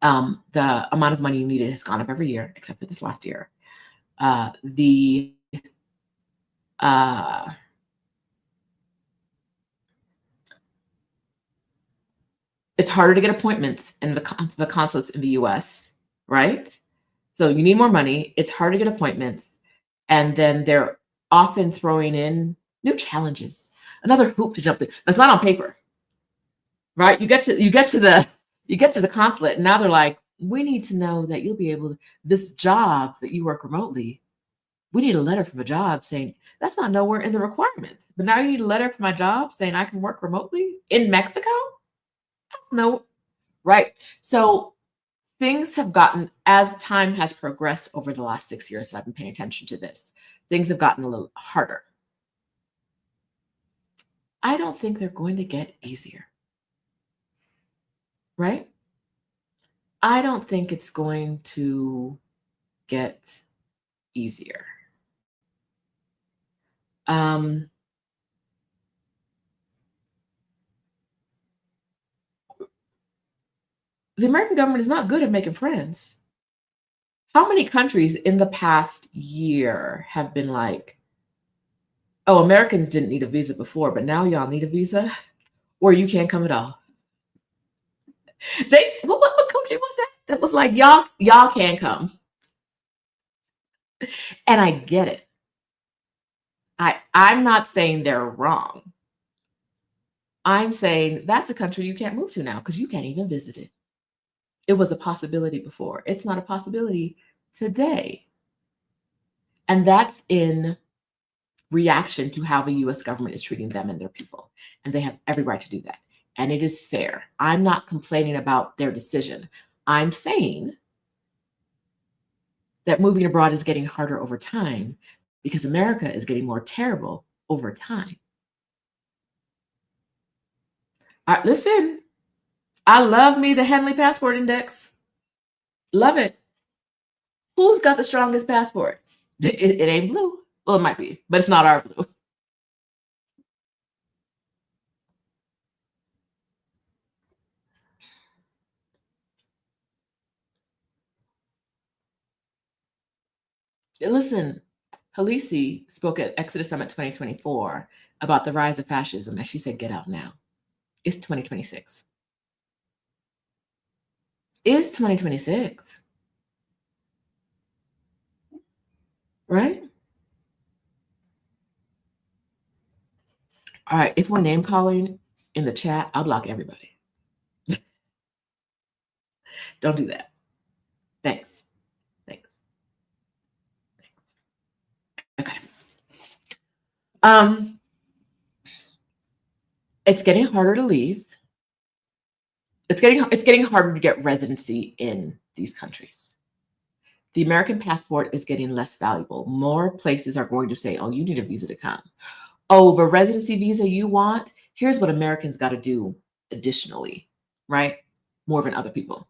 A: the amount of money you needed has gone up every year, except for this last year. The It's harder to get appointments in the consulates in the US, right? So you need more money. It's hard to get appointments. And then they're often throwing in new challenges, another hoop to jump through. That's not on paper, right? You get to the consulate, and now they're like, we need to know that you'll be able to, this job that you work remotely, We need a letter from a job saying that's not nowhere in the requirements. But now you need a letter from my job saying I can work remotely in Mexico? No, right? So things have gotten, as time has progressed over the last 6 years that I've been paying attention to this, things have gotten a little harder. I don't think they're going to get easier, right? I don't think it's going to get easier. Um, the American government is not good at making friends. How many countries in the past year have been like, oh, Americans didn't need a visa before, but now y'all need a visa, or you can't come at all? What country was that? That was like, y'all can't come. And I get it. I'm not saying they're wrong. I'm saying that's a country you can't move to now because you can't even visit it. It was a possibility before. It's not a possibility today. And that's in reaction to how the US government is treating them and their people. And they have every right to do that. And it is fair. I'm not complaining about their decision. I'm saying that moving abroad is getting harder over time because America is getting more terrible over time. All right, listen, I love me the Henley Passport Index. Love it. Who's got the strongest passport? It ain't blue. Well, it might be, but it's not our blue. Listen, Halisi spoke at Exodus Summit 2024 about the rise of fascism, and she said, get out now. It's 2026. It's 2026. Right? All right. If we're name calling in the chat, I'll block everybody. Don't do that. Thanks. Thanks. Okay. It's getting harder to leave. It's getting harder to get residency in these countries. The American passport is getting less valuable. More places are going to say, oh, you need a visa to come. Oh, the residency visa you want? Here's what Americans got to do additionally, right? More than other people.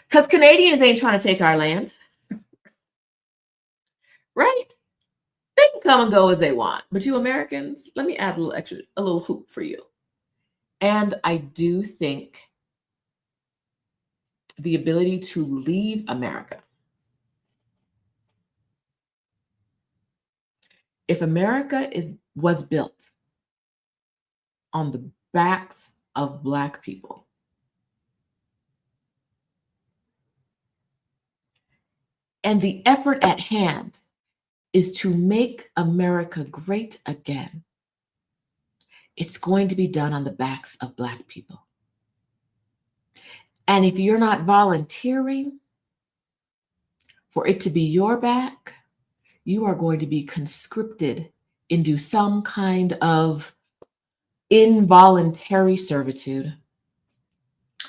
A: Because Canadians ain't trying to take our land, right? They can come and go as they want. But you Americans, let me add a little hoop for you. And I do think the ability to leave America. If America was built on the backs of Black people, and the effort at hand is to make America great again, it's going to be done on the backs of Black people. And if you're not volunteering for it to be your back, you are going to be conscripted into some kind of involuntary servitude.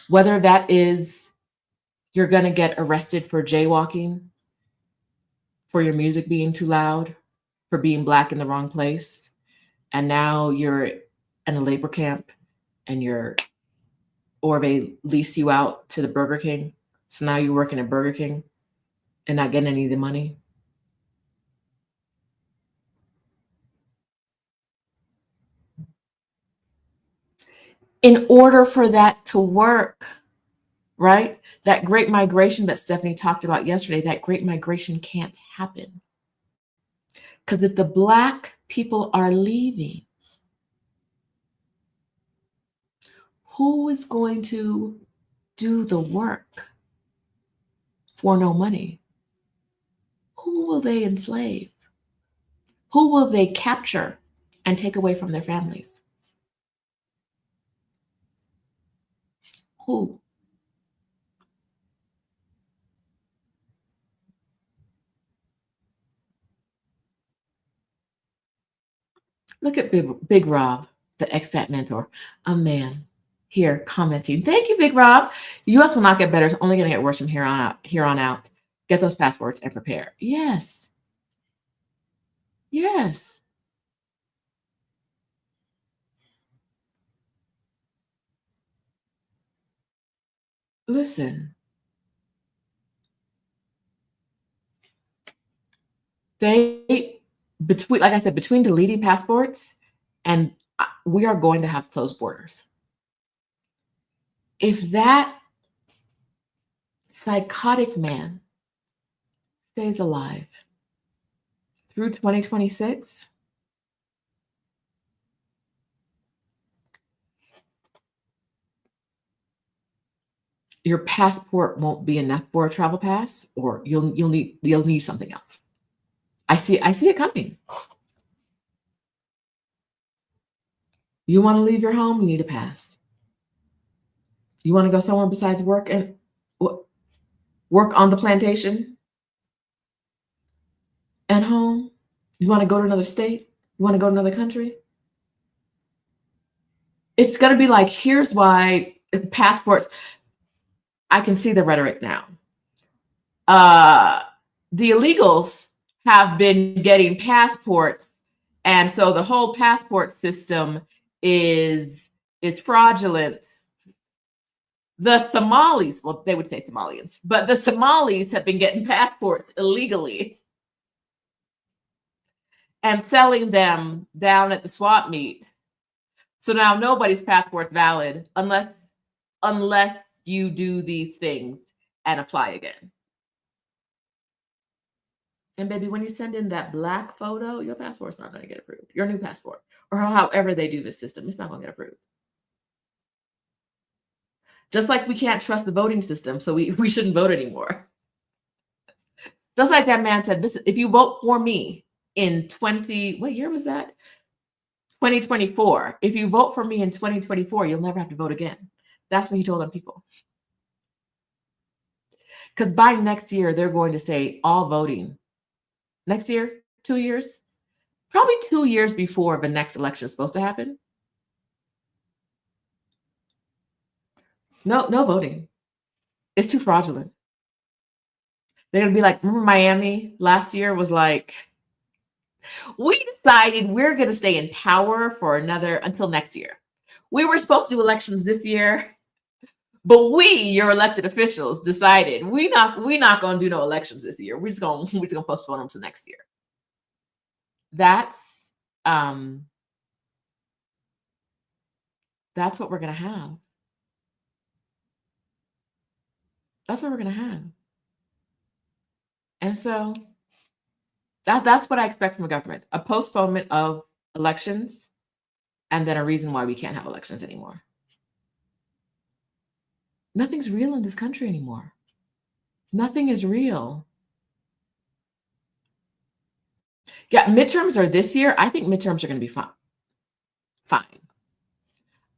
A: Whether that is you're going to get arrested for jaywalking, for your music being too loud, for being Black in the wrong place, and now you're in a labor camp and or they lease you out to the Burger King. So now you're working at Burger King and not getting any of the money. In order for that to work, right? That great migration that Stephanie talked about yesterday, that great migration can't happen. Because if the Black people are leaving, who is going to do the work for no money? Who will they enslave? Who will they capture and take away from their families? Who? Look at Big Rob, the expat mentor, a man here commenting. Thank you, Big Rob. U.S. will not get better. It's only going to get worse from here on out. Here on out. Get those passports and prepare. Yes. Yes. Listen. Between, like I said, between deleting passports and we are going to have closed borders. If that psychotic man stays alive through 2026, your passport won't be enough for a travel pass, or you'll need something else. I see it coming. You want to leave your home, you need a pass. You want to go somewhere besides work and work on the plantation and home? You want to go to another state? You want to go to another country? It's going to be like, here's why passports, I can see the rhetoric now. The illegals have been getting passports, and so the whole passport system is fraudulent. The Somalis, well, they would say Somalians, but the Somalis have been getting passports illegally and selling them down at the swap meet. So now nobody's passport's valid unless you do these things and apply again. And baby, when you send in that black photo, your passport's not going to get approved. Your new passport, or however they do the system, it's not going to get approved. Just like we can't trust the voting system, so we shouldn't vote anymore. Just like that man said, if you vote for me in what year was that? 2024. If you vote for me in 2024, you'll never have to vote again. That's what he told them people. Because by next year, they're going to say all voting. Next year, 2 years, probably 2 years before the next election is supposed to happen. No voting. It's too fraudulent. They're going to be like, remember Miami last year was like, we decided we're going to stay in power for until next year. We were supposed to do elections this year, but your elected officials, decided we're not going to do no elections this year. We're just going to postpone them to next year. That's what we're going to have. That's what we're going to have. And so that's what I expect from the government, a postponement of elections, and then a reason why we can't have elections anymore. Nothing's real in this country anymore. Nothing is real. Yeah, midterms are this year. I think midterms are going to be fine.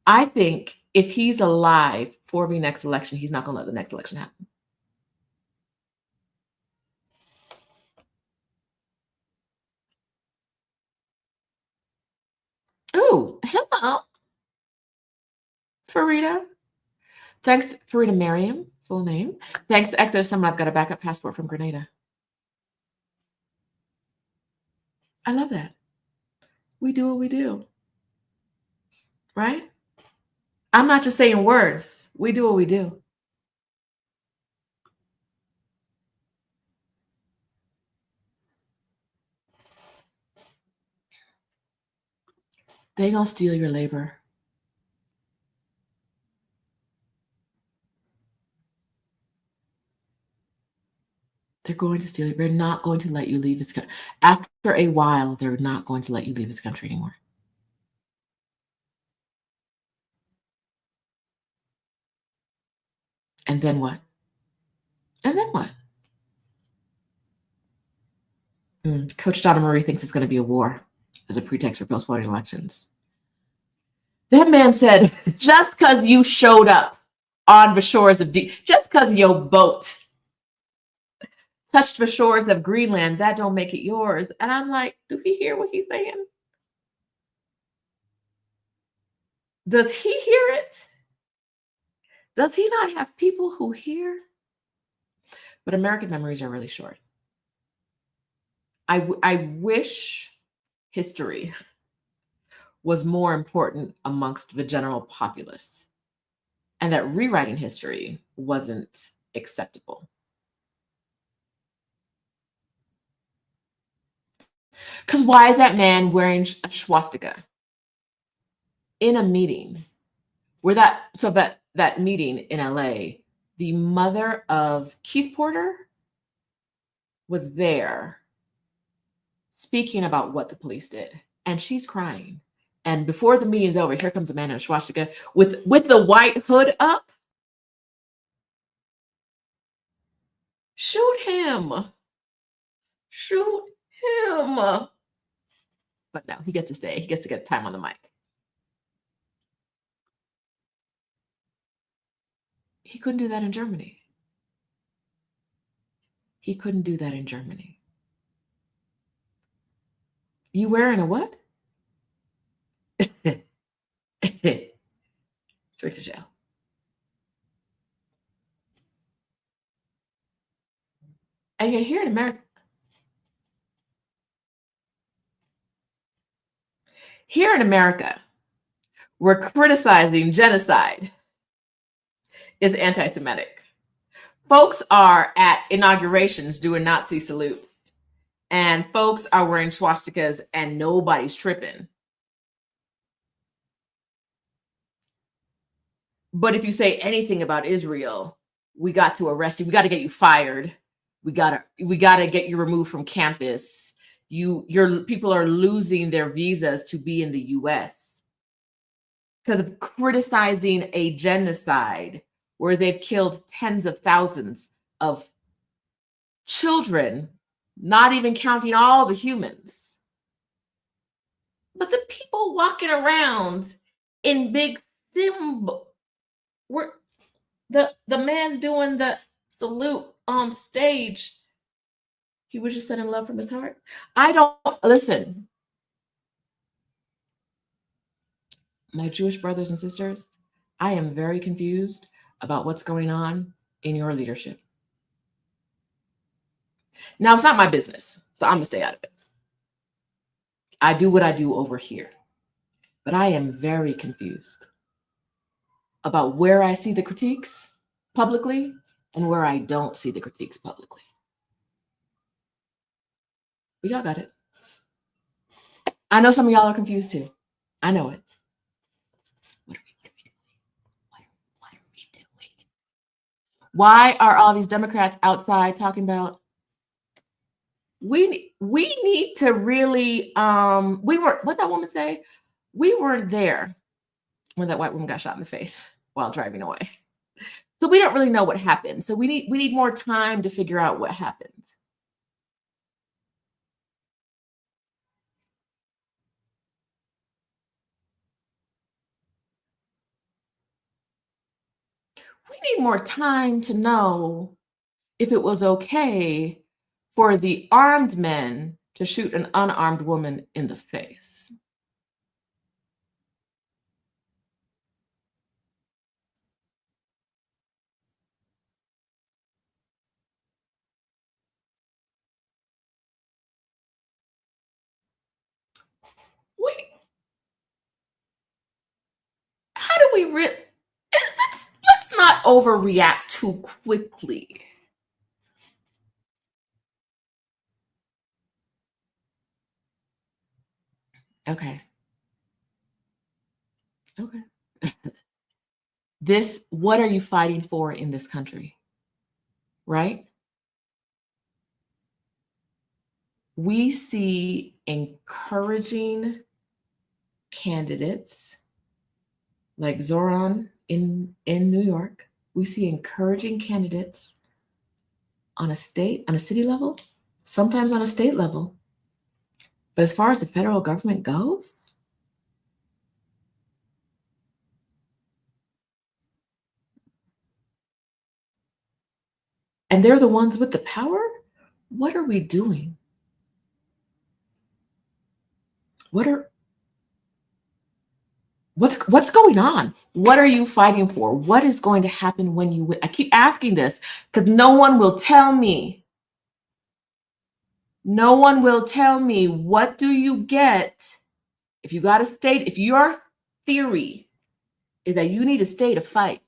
A: I think if he's alive for the next election, he's not going to let the next election happen. Oh, hello, Farida. Thanks, Farida Mariam, full name. Thanks to Exodus Summit, I've got a backup passport from Grenada. I love that. We do what we do. Right? I'm not just saying words. We do what we do. They gonna steal your labor. They're going to steal you. They're not going to let you leave this country. After a while, they're not going to let you leave this country anymore. And then what? And then what? Coach Donna Marie thinks it's going to be a war as a pretext for postponing elections. That man said, just because you showed up on the shores of just because your boat touched the shores of Greenland, that don't make it yours. And I'm like, do he hear what he's saying? Does he hear it? Does he not have people who hear? But American memories are really short. I wish history was more important amongst the general populace and that rewriting history wasn't acceptable. Because why is that man wearing a swastika in a meeting where that meeting in LA, the mother of Keith Porter was there speaking about what the police did, and she's crying. And before the meeting's over, here comes a man in a swastika with the white hood up. Shoot him. Shoot him. But no, he gets to stay. He gets to get time on the mic. He couldn't do that in Germany. He couldn't do that in Germany. You wearing a what? Straight to jail. And you're here in America. Here in America, we're criticizing genocide is anti-Semitic. Folks are at inaugurations doing Nazi salutes, and folks are wearing swastikas and nobody's tripping. But if you say anything about Israel, we got to arrest you. We got to get you fired. We gotta get you removed from campus. Your people are losing their visas to be in the US because of criticizing a genocide where they've killed tens of thousands of children, not even counting all the humans. But the people walking around in big symbol, were the man doing the salute on stage, he was just sending love from his heart. I don't listen. My Jewish brothers and sisters, I am very confused about what's going on in your leadership. Now, it's not my business, so I'm going to stay out of it. I do what I do over here. But I am very confused about where I see the critiques publicly and where I don't see the critiques publicly. But y'all got it. I know some of y'all are confused too. I know it. What are we doing? What are we doing? Why are all these Democrats outside talking about we need to really we weren't, what that woman say? We weren't there when that white woman got shot in the face while driving away. So we don't really know what happened. So we need more time to figure out what happened. We need more time to know if it was okay for the armed men to shoot an unarmed woman in the face. How do we let's not overreact too quickly. Okay. What are you fighting for in this country? Right? We see encouraging candidates like Zoran in New York. We see encouraging candidates on a city level, sometimes on a state level. But as far as the federal government goes, and they're the ones with the power, what are we doing? What are What's going on? What are you fighting for? What is going to happen when you win? I keep asking this because no one will tell me. No one will tell me, what do you get if you got to stay? If your theory is that you need to stay to fight,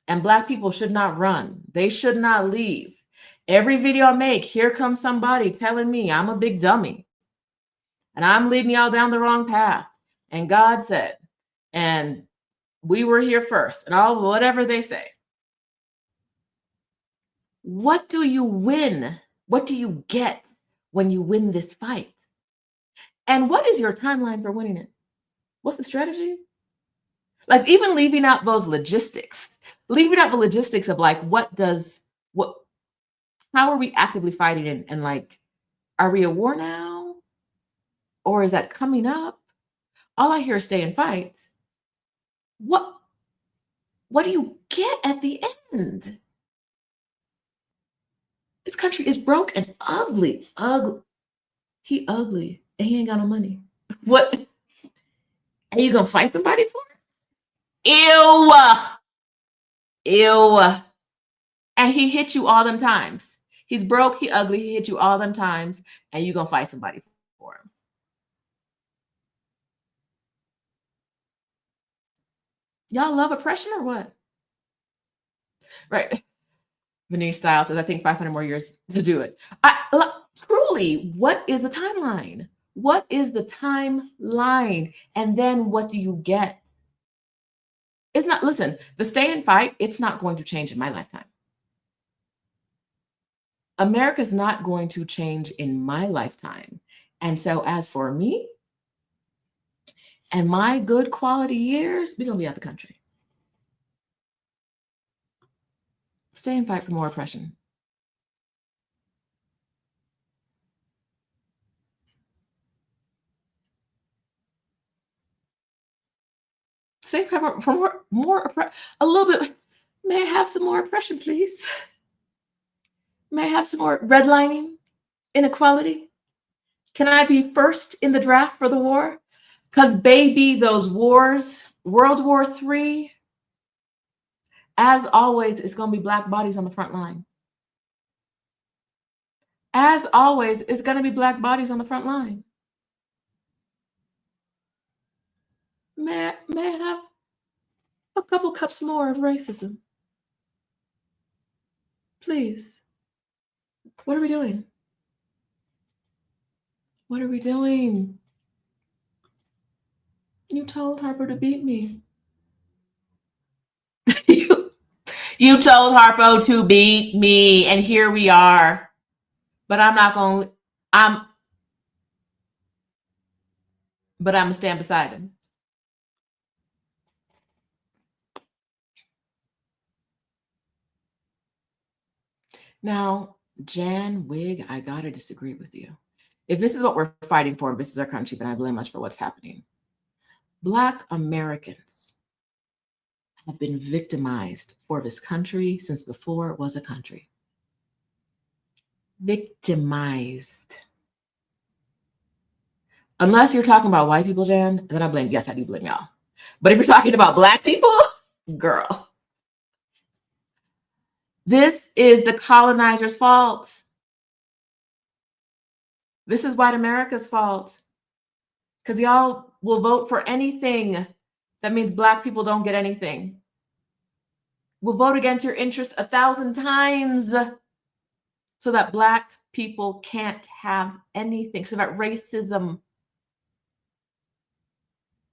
A: and Black people should not run, they should not leave. Every video I make, here comes somebody telling me I'm a big dummy and I'm leading y'all down the wrong path. And God said, and we were here first, and all whatever they say. What do you win? What do you get when you win this fight? And what is your timeline for winning it? What's the strategy? Like, even leaving out those logistics, leaving out the logistics of like, how are we actively fighting it? And like, are we at war now? Or is that coming up? All I hear is stay and fight. What do you get at the end? This country is broke and ugly. Ugly. He ugly and he ain't got no money. What are you gonna fight somebody for? Ew. Ew. And he hit you all them times. He's broke, he ugly, he hit you all them times, and you gonna fight somebody for him. Y'all love oppression or what? Right. Venice Styles says, I think 500 more years to do it. Truly, what is the timeline? What is the timeline? And then what do you get? It's not, listen, the stay and fight, it's not going to change in my lifetime. America's not going to change in my lifetime. And so as for me and my good quality years, we're going to be out the country. Stay and fight for more oppression. Stay for more oppression. A little bit. May I have some more oppression, please? May I have some more redlining, inequality? Can I be first in the draft for the war? Because, baby, those wars, World War III, as always, it's going to be Black bodies on the front line. As always, it's going to be Black bodies on the front line. May I have a couple cups more of racism? Please. What are we doing? What are we doing? You told Harpo to beat me. You told Harpo to beat me, and here we are. But I'm going to stand beside him. Now, Jan Wig, I gotta disagree with you. If this is what we're fighting for, and this is our country, then I blame us for what's happening. Black Americans have been victimized for this country since before it was a country. Victimized. Unless you're talking about white people, Jan, then I blame, yes, I do blame y'all. But if you're talking about Black people, girl, this is the colonizer's fault. This is white America's fault. Because y'all will vote for anything that means Black people don't get anything. We'll vote against your interests 1,000 times so that Black people can't have anything, so that racism,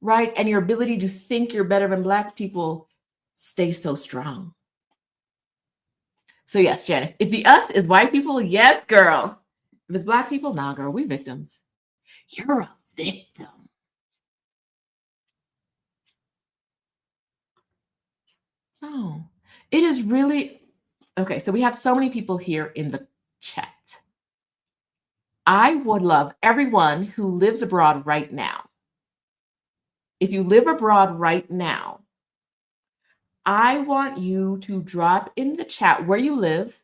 A: right, and your ability to think you're better than Black people stays so strong. So yes, Jen, if the us is white people, yes, girl. If it's Black people, nah, girl, we victims. You're a victim. Oh, it is really, okay, so we have so many people here in the chat. I would love everyone who lives abroad right now. If you live abroad right now, I want you to drop in the chat where you live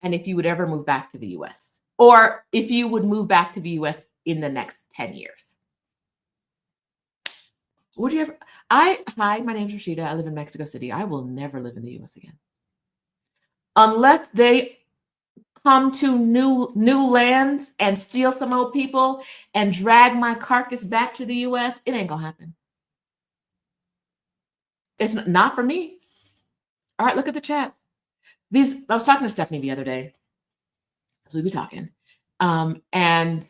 A: and if you would ever move back to the US, or if you would move back to the US in the next 10 years. Would you ever? Hi, my name's Rashida. I live in Mexico City. I will never live in the US again. Unless they come to new lands and steal some old people and drag my carcass back to the US, it ain't gonna happen. It's not for me. All right, look at the chat. I was talking to Stephanie the other day. So we be talking. And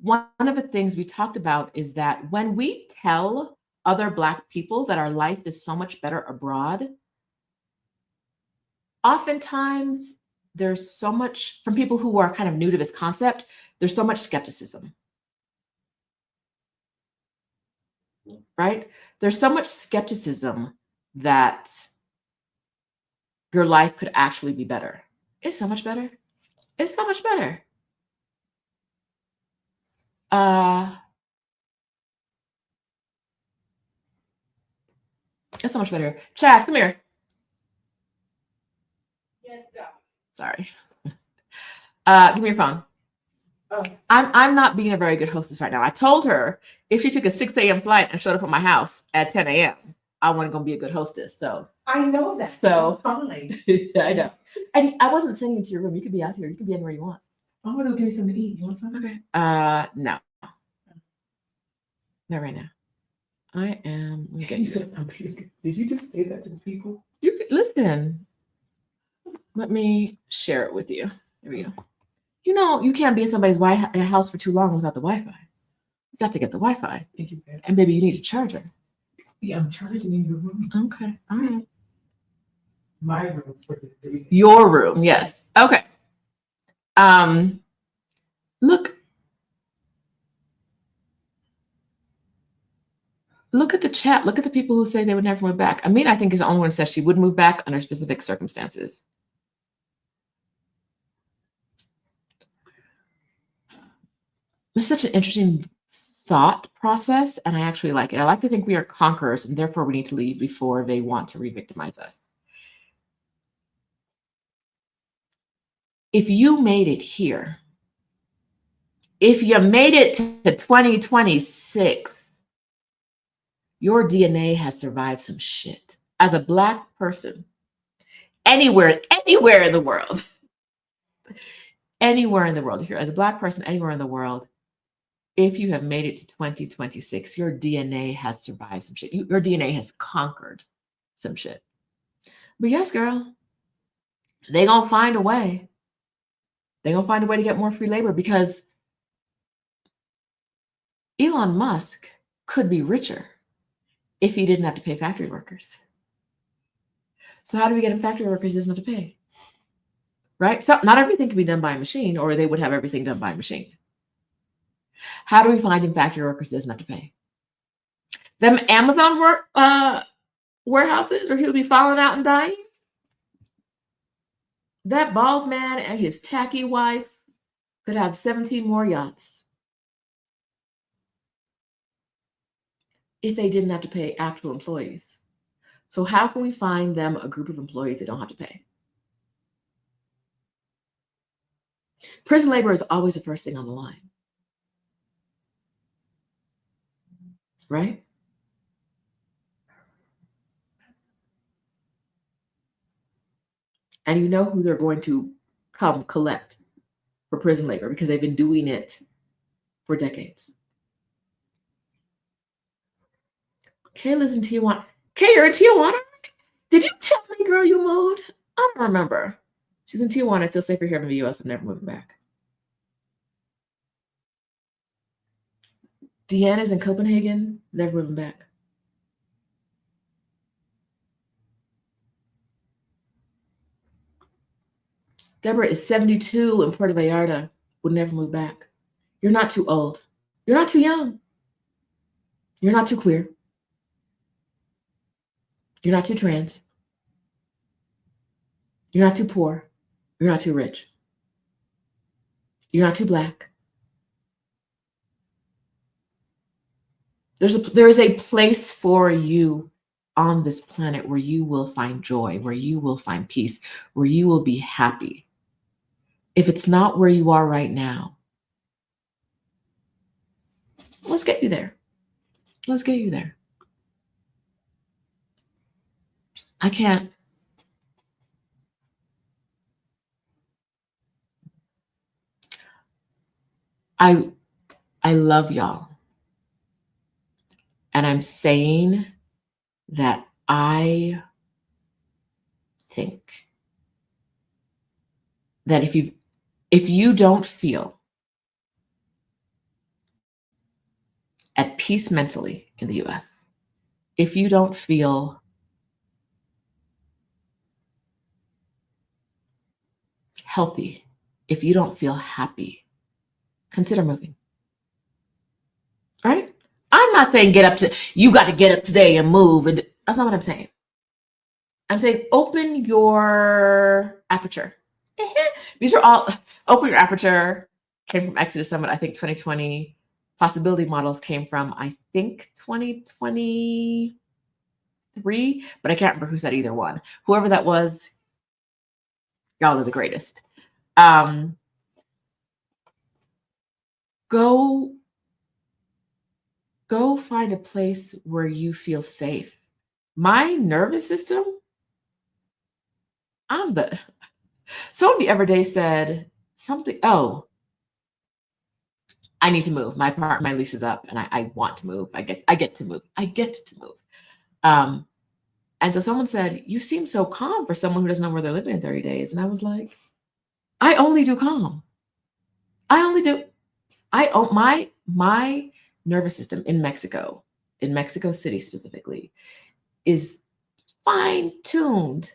A: one of the things we talked about is that when we tell other Black people that our life is so much better abroad, oftentimes there's so much, from people who are kind of new to this concept, there's so much skepticism, right? There's so much skepticism that your life could actually be better. It's so much better. It's so much better. It's so much better. Chaz, come here.
B: Yes, God.
A: Sorry. Give me your phone.
B: Oh.
A: I'm not being a very good hostess right now. I told her if she took a 6 a.m. flight and showed up at my house at 10 a.m., I wasn't going to be a good hostess. So
B: I know that.
A: So
B: fine.
A: I know. And I wasn't sending you to your room. You could be out here. You could be anywhere you want.
B: I'm gonna go give me something to eat. You want something?
A: Okay. No. Not right now. I am. Let me get
B: You
A: you.
B: said I'm big. Did you just say that to the people?
A: You could listen. Let me share it with you. There we go. You know, you can't be in somebody's house for too long without the Wi-Fi. You got to get the Wi-Fi.
B: Thank you, babe.
A: And baby, you need a charger.
B: Yeah, I'm charging in your room.
A: Okay. All right.
B: My room for the day.
A: Your room, yes. Okay. Look at the chat. Look at the people who say they would never move back. Amina, I think, is the only one who says she would move back under specific circumstances. It's such an interesting thought process, and I actually like it. I like to think we are conquerors, and therefore we need to leave before they want to re-victimize us. If you made it here, if you made it to 2026, your DNA has survived some shit. As a Black person, anywhere in the world, if you're as a Black person anywhere in the world, if you have made it to 2026, your DNA has survived some shit. Your DNA has conquered some shit. But yes, girl, they gonna find a way. They gonna find a way to get more free labor because Elon Musk could be richer if he didn't have to pay factory workers. So how do we get him factory workers he doesn't have to pay? Right? So not everything can be done by a machine, or they would have everything done by a machine. How do we find him factory workers he doesn't have to pay? Them Amazon warehouses where he'll be falling out and dying? That bald man and his tacky wife could have 17 more yachts if they didn't have to pay actual employees. So how can we find them a group of employees they don't have to pay? Prison labor is always the first thing on the line, right? And you know who they're going to come collect for prison labor because they've been doing it for decades. Kay lives in Tijuana. Kay, you're in Tijuana? Did you tell me, girl, you moved? I don't remember. She's in Tijuana. I feel safer here in the US. I'm never moving back. Deanna's in Copenhagen. Never moving back. Deborah is 72 in Puerto Vallarta. Would never move back. You're not too old. You're not too young. You're not too queer. You're not too trans. You're not too poor. You're not too rich. You're not too Black. There is a place for you on this planet where you will find joy, where you will find peace, where you will be happy. If it's not where you are right now, let's get you there. Let's get you there. I can't. I love y'all. And I'm saying that I think that if you don't feel at peace mentally in the US, if you don't feel healthy, if you don't feel happy, consider moving. Right? I'm not saying you got to get up today and move. And that's not what I'm saying. I'm saying open your aperture. These are all open your aperture. Came from Exodus Summit, I think 2020. Possibility models came from, I think, 2023, but I can't remember who said either one. Whoever that was, y'all are the greatest. Go find a place where you feel safe. My nervous system, someone the other day said something, oh, I need to move. My lease is up and I want to move. I get to move. And so someone said, you seem so calm for someone who doesn't know where they're living in 30 days. And I was like, I only do calm. My nervous system in Mexico City specifically, is fine-tuned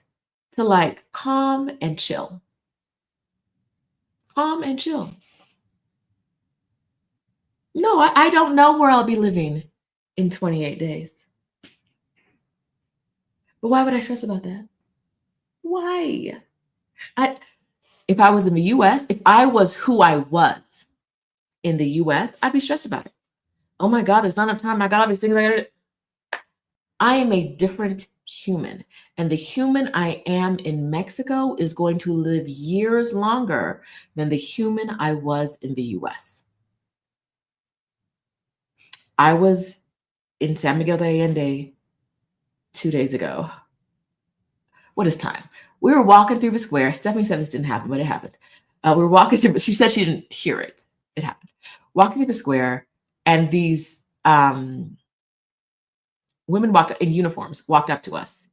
A: to like calm and chill. No, I don't know where I'll be living in 28 days. But why would I stress about that? Why? If I was in the US, if I was who I was in the US, I'd be stressed about it. Oh my God, there's not enough time. I got all these things I gotta do. I am a different human. And the human I am in Mexico is going to live years longer than the human I was in the US. I was in San Miguel de Allende 2 days ago. What is time? We were walking through the square. Stephanie said this didn't happen, but it happened. We were walking through, she said she didn't hear it. It happened. Walking through the square, and these women in uniforms walked up to us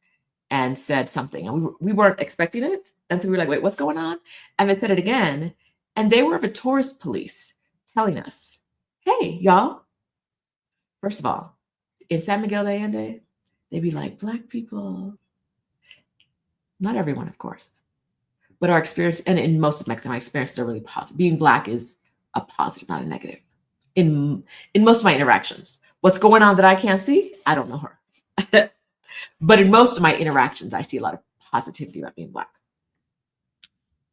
A: and said something. And we weren't expecting it. And so we were like, wait, what's going on? And they said it again. And they were the tourist police telling us, hey, y'all. First of all, in San Miguel de Allende, they'd be like, Black people. Not everyone, of course. But our experience, and in most of Mexico, my experiences are really positive. Being Black is a positive, not a negative. In most of my interactions. What's going on that I can't see? I don't know her. But in most of my interactions, I see a lot of positivity about being Black.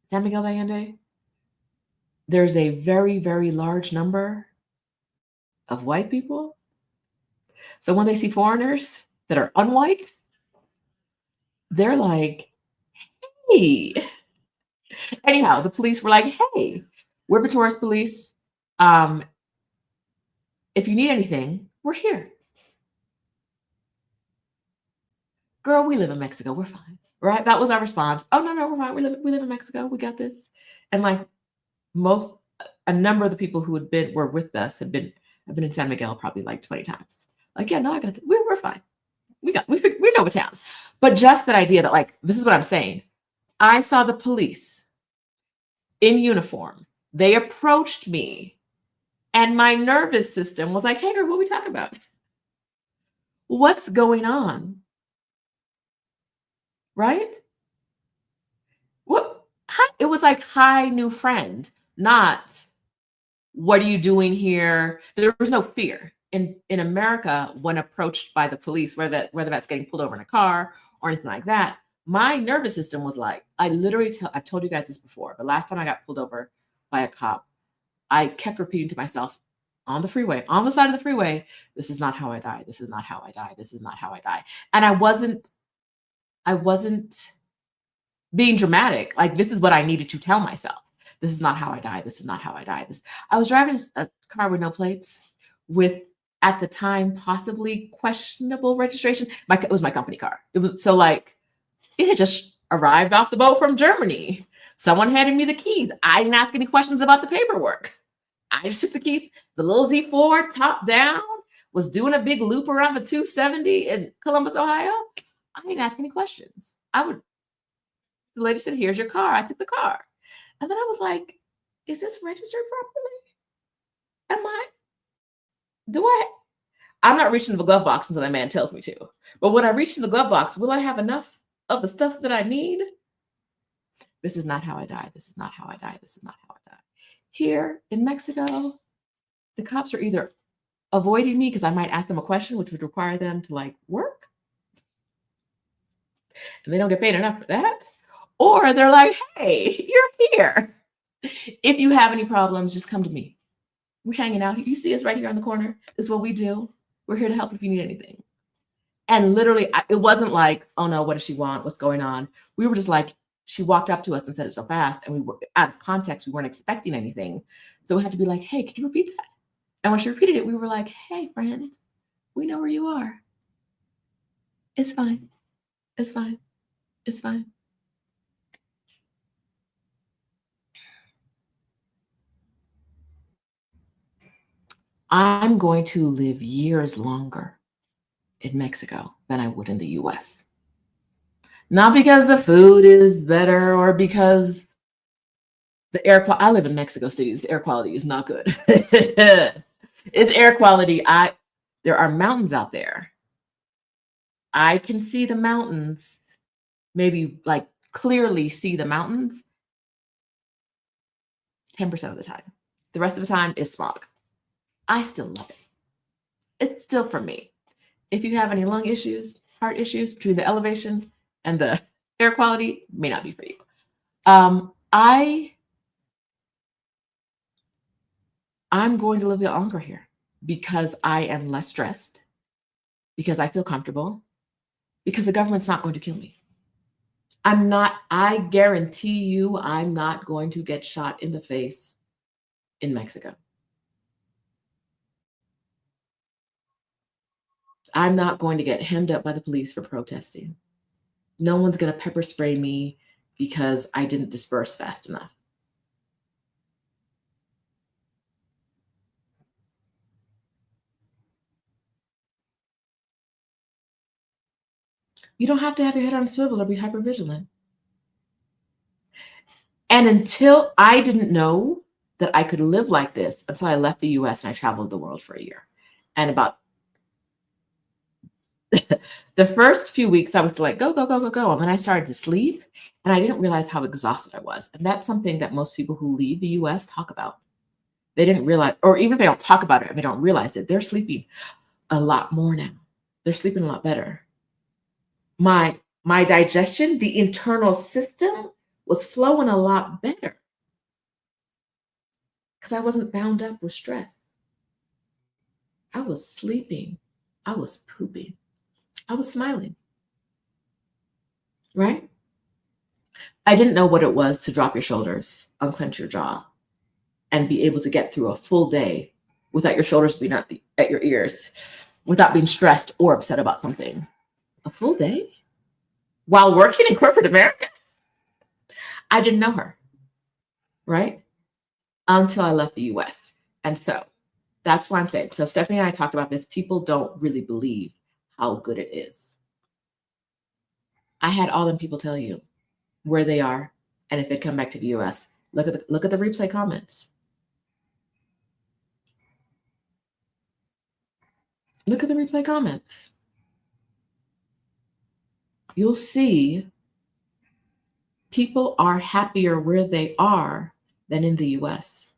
A: San Miguel de Allende, there's a very, very large number of white people. So when they see foreigners that are unwhite, they're like, hey. Anyhow, the police were like, hey, we're the tourist police. If you need anything, we're here. Girl, we live in Mexico. We're fine. Right? That was our response. Oh, no, we're fine. We live in Mexico. We got this. And like a number of the people who were with us I've been in San Miguel probably like 20 times. Like, yeah, no, I got this. We're fine. We know a town. But just that idea that like, this is what I'm saying. I saw the police in uniform. They approached me and my nervous system was like, hey, girl, what are we talking about? What's going on? Right? What? It was like, hi, new friend, not what are you doing here? There was no fear. In America, when approached by the police, whether that's getting pulled over in a car or anything like that, my nervous system was like, I've told you guys this before, but last time I got pulled over by a cop, I kept repeating to myself on the freeway, on the side of the freeway, this is not how I die. This is not how I die. This is not how I die. And I wasn't being dramatic. Like, this is what I needed to tell myself. This is not how I die. This is not how I die. I was driving a car with no plates with, at the time, possibly questionable registration. It was my company car. It was so like, It had just arrived off the boat from Germany. Someone handed me the keys. I didn't ask any questions about the paperwork. I just took the keys. The little Z4 top down was doing a big loop around the 270 in Columbus, Ohio. I didn't ask any questions. The lady said, here's your car. I took the car. And then I was like, is this registered properly? I'm not reaching the glove box until that man tells me to. But when I reach in the glove box, will I have enough of the stuff that I need? This is not how I die. This is not how I die. This is not how I die. Here in Mexico, the cops are either avoiding me because I might ask them a question, which would require them to like work. And they don't get paid enough for that. Or they're like, hey, you're here. If you have any problems, just come to me. We're hanging out. You see us right here on the corner. This is what we do. We're here to help if you need anything. And literally, it wasn't like, oh no, what does she want? What's going on? We were just like, she walked up to us and said it so fast. And we were out of context. We weren't expecting anything. So we had to be like, hey, can you repeat that? And when she repeated it, we were like, hey, friend, we know where you are. It's fine. It's fine. It's fine. I'm going to live years longer in Mexico than I would in the US. Not because the food is better or because the air quality. I live in Mexico City. The air quality is not good. It's air quality. There are mountains out there. I can see the mountains, maybe like clearly see the mountains 10% of the time. The rest of the time is smog. I still love it. It's still for me. If you have any lung issues, heart issues between the elevation and the air quality, may not be for you. I'm going to live longer here because I am less stressed, because I feel comfortable, because the government's not going to kill me. I guarantee you, I'm not going to get shot in the face in Mexico. I'm not going to get hemmed up by the police for protesting. No one's going to pepper spray me because I didn't disperse fast enough. You don't have to have your head on a swivel or be hypervigilant. And until I didn't know that I could live like this until I left the US and I traveled the world for a year. And about the first few weeks, I was like, go, go, go, go, go. And then I started to sleep and I didn't realize how exhausted I was. And that's something that most people who leave the US talk about. They didn't realize, or even if they don't talk about it, if they don't realize it, they're sleeping a lot more now. They're sleeping a lot better. My digestion, the internal system was flowing a lot better because I wasn't bound up with stress. I was sleeping. I was pooping. I was smiling. Right? I didn't know what it was to drop your shoulders, unclench your jaw, and be able to get through a full day without your shoulders being at your ears, without being stressed or upset about something. A full day? While working in corporate America? I didn't know her, right? Until I left the US. And so that's why I'm saying. So Stephanie and I talked about this. People don't really believe how good it is. I had all them people tell you where they are and if they'd come back to the US. Look at the replay comments. Look at the replay comments. You'll see people are happier where they are than in the US.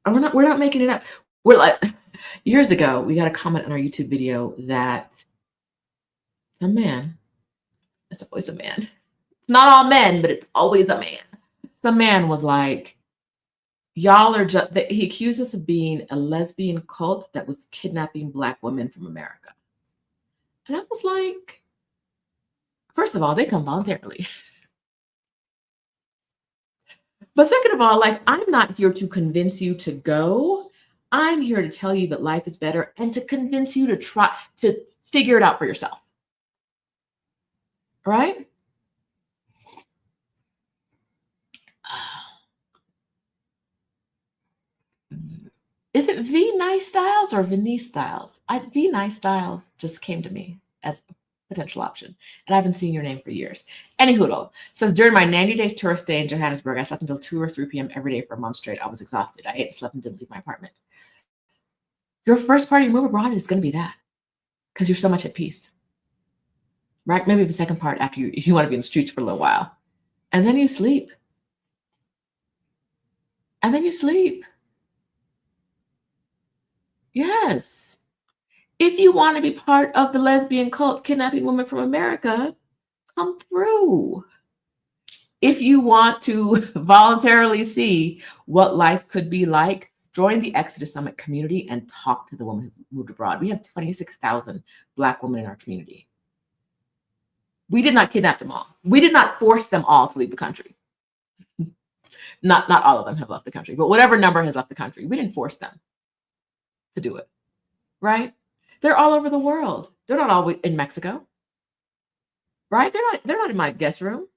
A: And we're not making it up. We're like, years ago, we got a comment on our YouTube video that a man, it's always a man. It's not all men, but it's always a man. Some man was like, y'all are just, he accused us of being a lesbian cult that was kidnapping Black women from America. And I was like, first of all, they come voluntarily. But second of all, like, I'm not here to convince you to go. I'm here to tell you that life is better and to convince you to try to figure it out for yourself. right? Is it V Nice Styles or Venice Styles? V Nice Styles just came to me as a potential option. And I've been seeing your name for years. Anyhoodle says, during my 90-day tourist stay in Johannesburg, I slept until 2 or 3 p.m. every day for a month straight. I was exhausted. I ate and slept and didn't leave my apartment. Your first part of your move abroad is going to be that because you're so much at peace, right? Maybe the second part after you want to be in the streets for a little while. And then you sleep. And then you sleep. Yes. If you want to be part of the lesbian cult kidnapping women from America, come through. If you want to voluntarily see what life could be like, join the Exodus Summit community and talk to the women who moved abroad. We have 26,000 Black women in our community. We did not kidnap them all. We did not force them all to leave the country. Not all of them have left the country, but whatever number has left the country, we didn't force them to do it, right? They're all over the world. They're not all in Mexico, right? They're not in my guest room.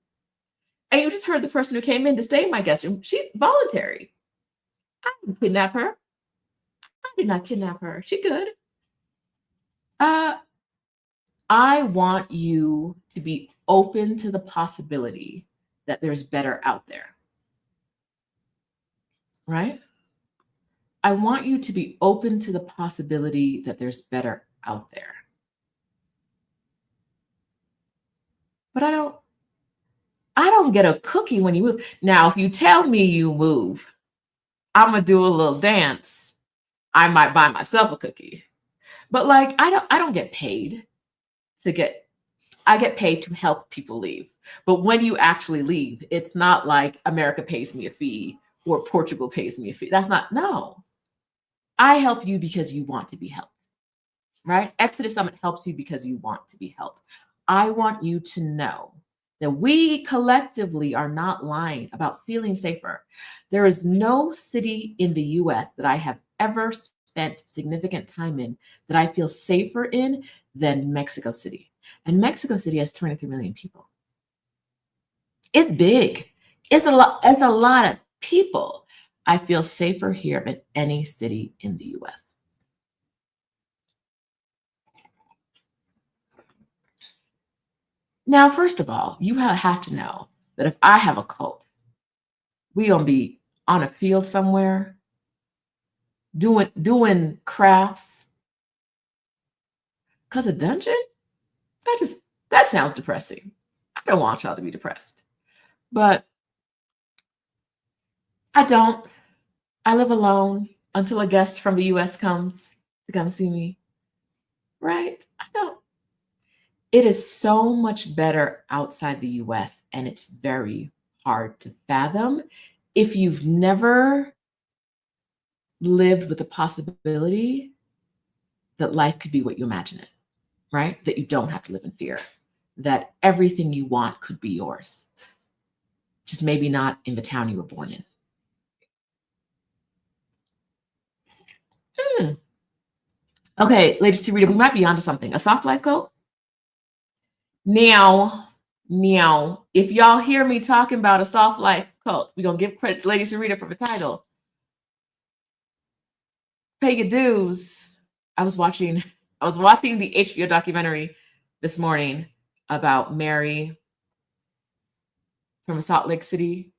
A: And you just heard the person who came in to stay in my guest room. She's voluntary. I didn't kidnap her. I did not kidnap her. She good. I want you to be open to the possibility that there's better out there, right? I want you to be open to the possibility that there's better out there. But I don't get a cookie when you move. Now, if you tell me you move, I'm gonna do a little dance. I might buy myself a cookie. But like I don't get paid I get paid to help people leave. But when you actually leave, it's not like America pays me a fee or Portugal pays me a fee. That's not, no. I help you because you want to be helped, right? Exodus Summit helps you because you want to be helped. I want you to know that we collectively are not lying about feeling safer. There is no city in the US that I have ever spent significant time in that I feel safer in than Mexico City. And Mexico City has 23 million people. It's big. It's a lot of people. I feel safer here than any city in the US. Now, first of all, you have to know that if I have a cult, we gonna be on a field somewhere doing crafts. Cause a dungeon? That sounds depressing. I don't want y'all to be depressed. But I don't. I live alone until a guest from the US comes to come see me. Right? I don't. It is so much better outside the US, and it's very hard to fathom if you've never lived with the possibility that life could be what you imagine it, right? That you don't have to live in fear, that everything you want could be yours, just maybe not in the town you were born in. Okay, ladies to read it, we might be onto something. A soft life cult? Now, if y'all hear me talking about a soft life cult, we're gonna give credit to Lady Sarita for the title. Pay your dues. I was watching the HBO documentary this morning about Mary from Salt Lake City.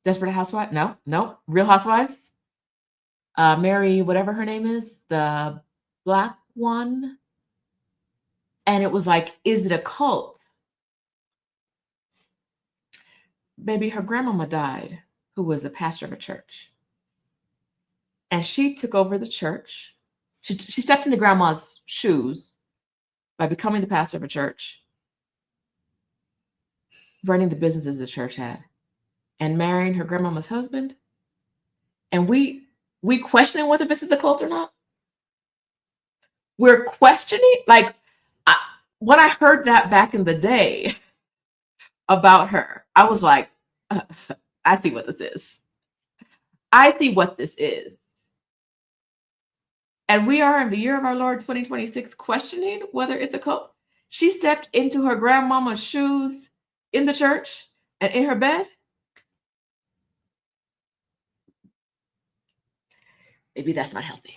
A: Desperate Housewife? No, Real Housewives. Mary, whatever her name is, the Black one. And it was like, is it a cult? Baby, her grandmama died, who was a pastor of a church. And she took over the church. She stepped into grandma's shoes by becoming the pastor of a church, running the businesses the church had, and marrying her grandmama's husband. And we questioning whether this is a cult or not. We're questioning, like, when I heard that back in the day about her, I was like, I see what this is. I see what this is. And we are in the year of our Lord 2026 questioning whether it's a cult. She stepped into her grandmama's shoes in the church and in her bed. Maybe that's not healthy.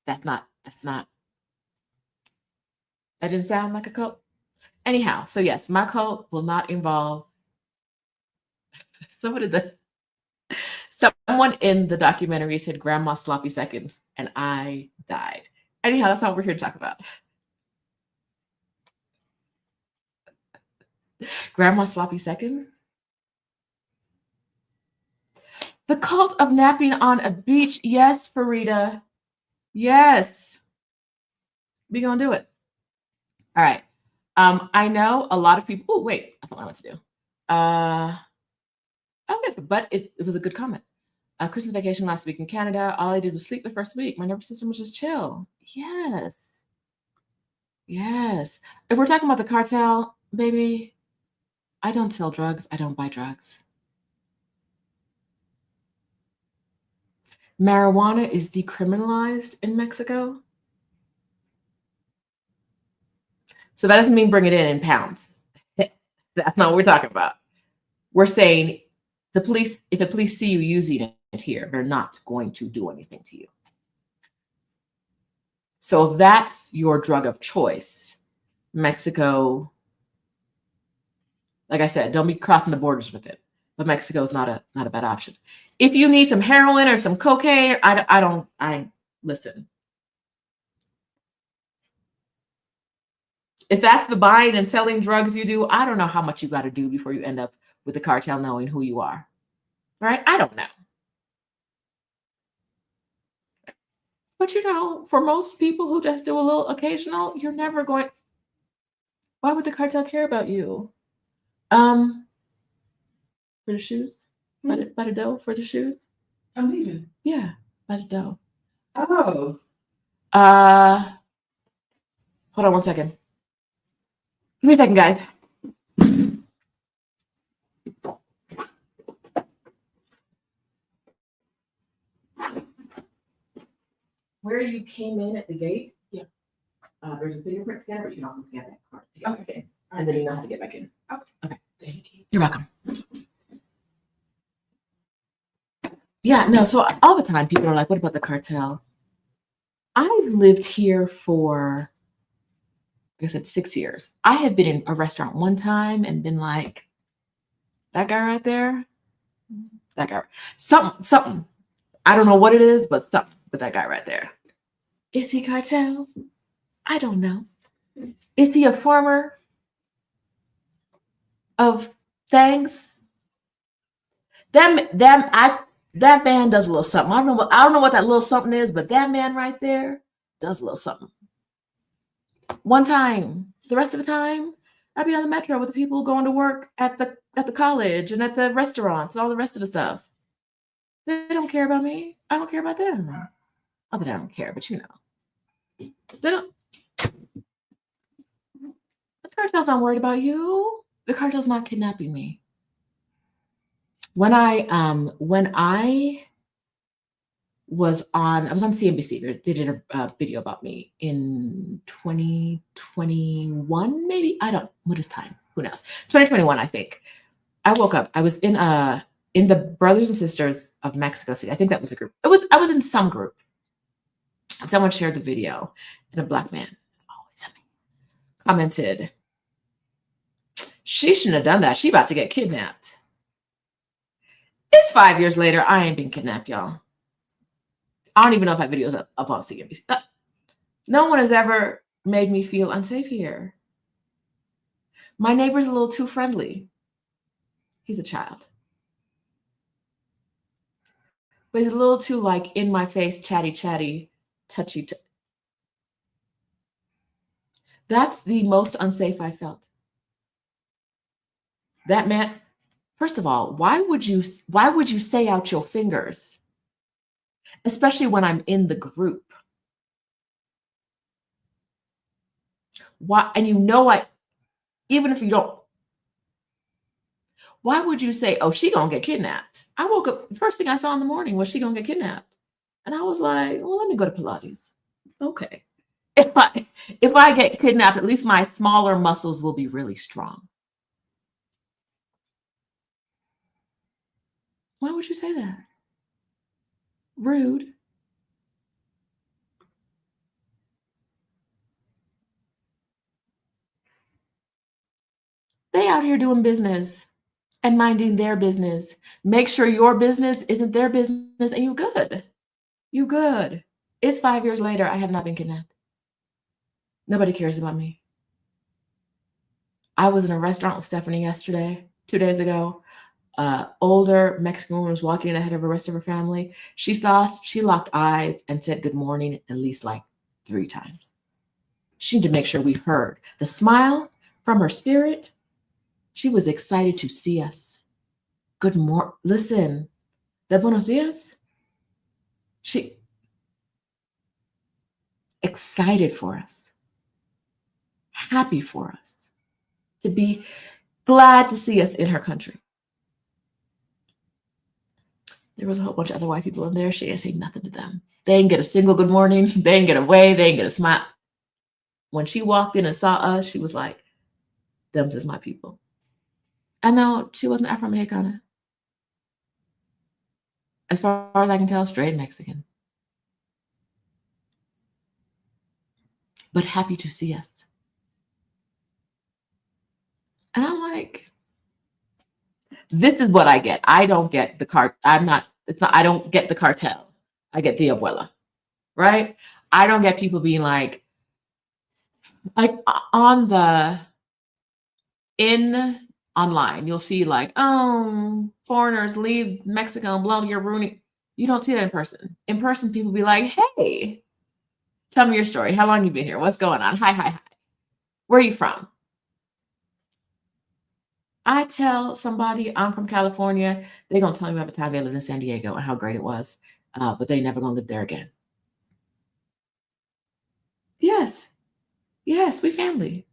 A: That didn't sound like a cult. Anyhow, so yes, my cult will not involve someone in the documentary said grandma sloppy seconds, and I died. Anyhow, that's not what we're here to talk about. Grandma sloppy seconds? The cult of napping on a beach. Yes, Farida. Yes. We're going to do it. All right. I know a lot of people. Oh, wait. That's not what I want to do. Okay, but it was a good comment. Christmas vacation last week in Canada. All I did was sleep the first week. My nervous system was just chill. Yes. Yes. If we're talking about the cartel, baby, I don't sell drugs. I don't buy drugs. Marijuana is decriminalized in Mexico. So that doesn't mean bring it in pounds. That's not what we're talking about. We're saying if the police see you using it here, they're not going to do anything to you. So if that's your drug of choice, Mexico, like I said, don't be crossing the borders with it. But Mexico is not a bad option. If you need some heroin or some cocaine, I listen. If that's the buying and selling drugs you do, I don't know how much you got to do before you end up with the cartel knowing who you are. Right? I don't know. But for most people who just do a little occasional, you're never going. Why would the cartel care about you? For the shoes? By the dough for the shoes?
B: I'm leaving.
A: Yeah, by the dough.
B: Oh.
A: Hold on one second. Give me a second, guys. Where you came in at the gate,
B: yeah.
A: There's a fingerprint scanner, but you can also scan that card.
B: Okay.
A: And then you know how to get back in.
B: Okay. Thank you.
A: You're welcome. Yeah, no, so all the time people are like, what about the cartel? I've lived here for, like I said, 6 years. I have been in a restaurant one time and been like, that guy right there, that guy, something. I don't know what it is, but something with that guy right there. Is he cartel? I don't know. Is he a farmer of things? That man does a little something. I don't know what that little something is, but that man right there does a little something. One time, the rest of the time, I'd be on the metro with the people going to work at the college and at the restaurants and all the rest of the stuff. They don't care about me. I don't care about them. Not that I don't care, but they don't. The cartel's not worried about you. The cartel's not kidnapping me. When I was on CNBC. They did a video about me in 2021, maybe. I don't. What is time? Who knows? 2021, I think. I woke up. I was in the Brothers and Sisters of Mexico City. I think that was a group. I was in some group, and someone shared the video, and a Black man, always commented, "She shouldn't have done that. She about to get kidnapped." It's 5 years later. I ain't been kidnapped, y'all. I don't even know if I have videos up on CNBC. No one has ever made me feel unsafe here. My neighbor's a little too friendly. He's a child. But he's a little too like in my face, chatty, touchy. That's the most unsafe I felt. That man, first of all, why would you say out your fingers? Especially when I'm in the group. Why? And even if you don't, why would you say, oh, she gonna get kidnapped? I woke up, the first thing I saw in the morning was she gonna get kidnapped. And I was like, well, let me go to Pilates. Okay. If I get kidnapped, at least my smaller muscles will be really strong. Why would you say that? Rude. They out here doing business and minding their business. Make sure your business isn't their business and you good. You good. It's 5 years later. I have not been kidnapped. Nobody cares about me. I was in a restaurant with Stephanie yesterday, 2 days ago. Older Mexican woman was walking in ahead of the rest of her family. She saw us, she locked eyes and said good morning at least like 3 times. She needed to make sure we heard. The smile from her spirit, she was excited to see us. Good morning. Listen, de buenos dias. She excited for us, happy for us, to be glad to see us in her country. There was a whole bunch of other white people in there. She didn't say nothing to them. They didn't get a single good morning. They didn't get a wave. They didn't get a smile. When she walked in and saw us, she was like, "Them's is my people." I know she wasn't Afro-Mexicana. As far as I can tell, straight Mexican. But happy to see us. And I'm like, this is what I get. I don't get the I don't get the cartel. I get the abuela, right? I don't get people being like on the online, you'll see like, oh, foreigners leave Mexico and blow, you're ruining. You don't see that in person. In person, people be like, hey, tell me your story. How long you been here? What's going on? Hi. Where are you from? I tell somebody I'm from California, they're going to tell me about the time they lived in San Diego and how great it was, but they never going to live there again. Yes, we family.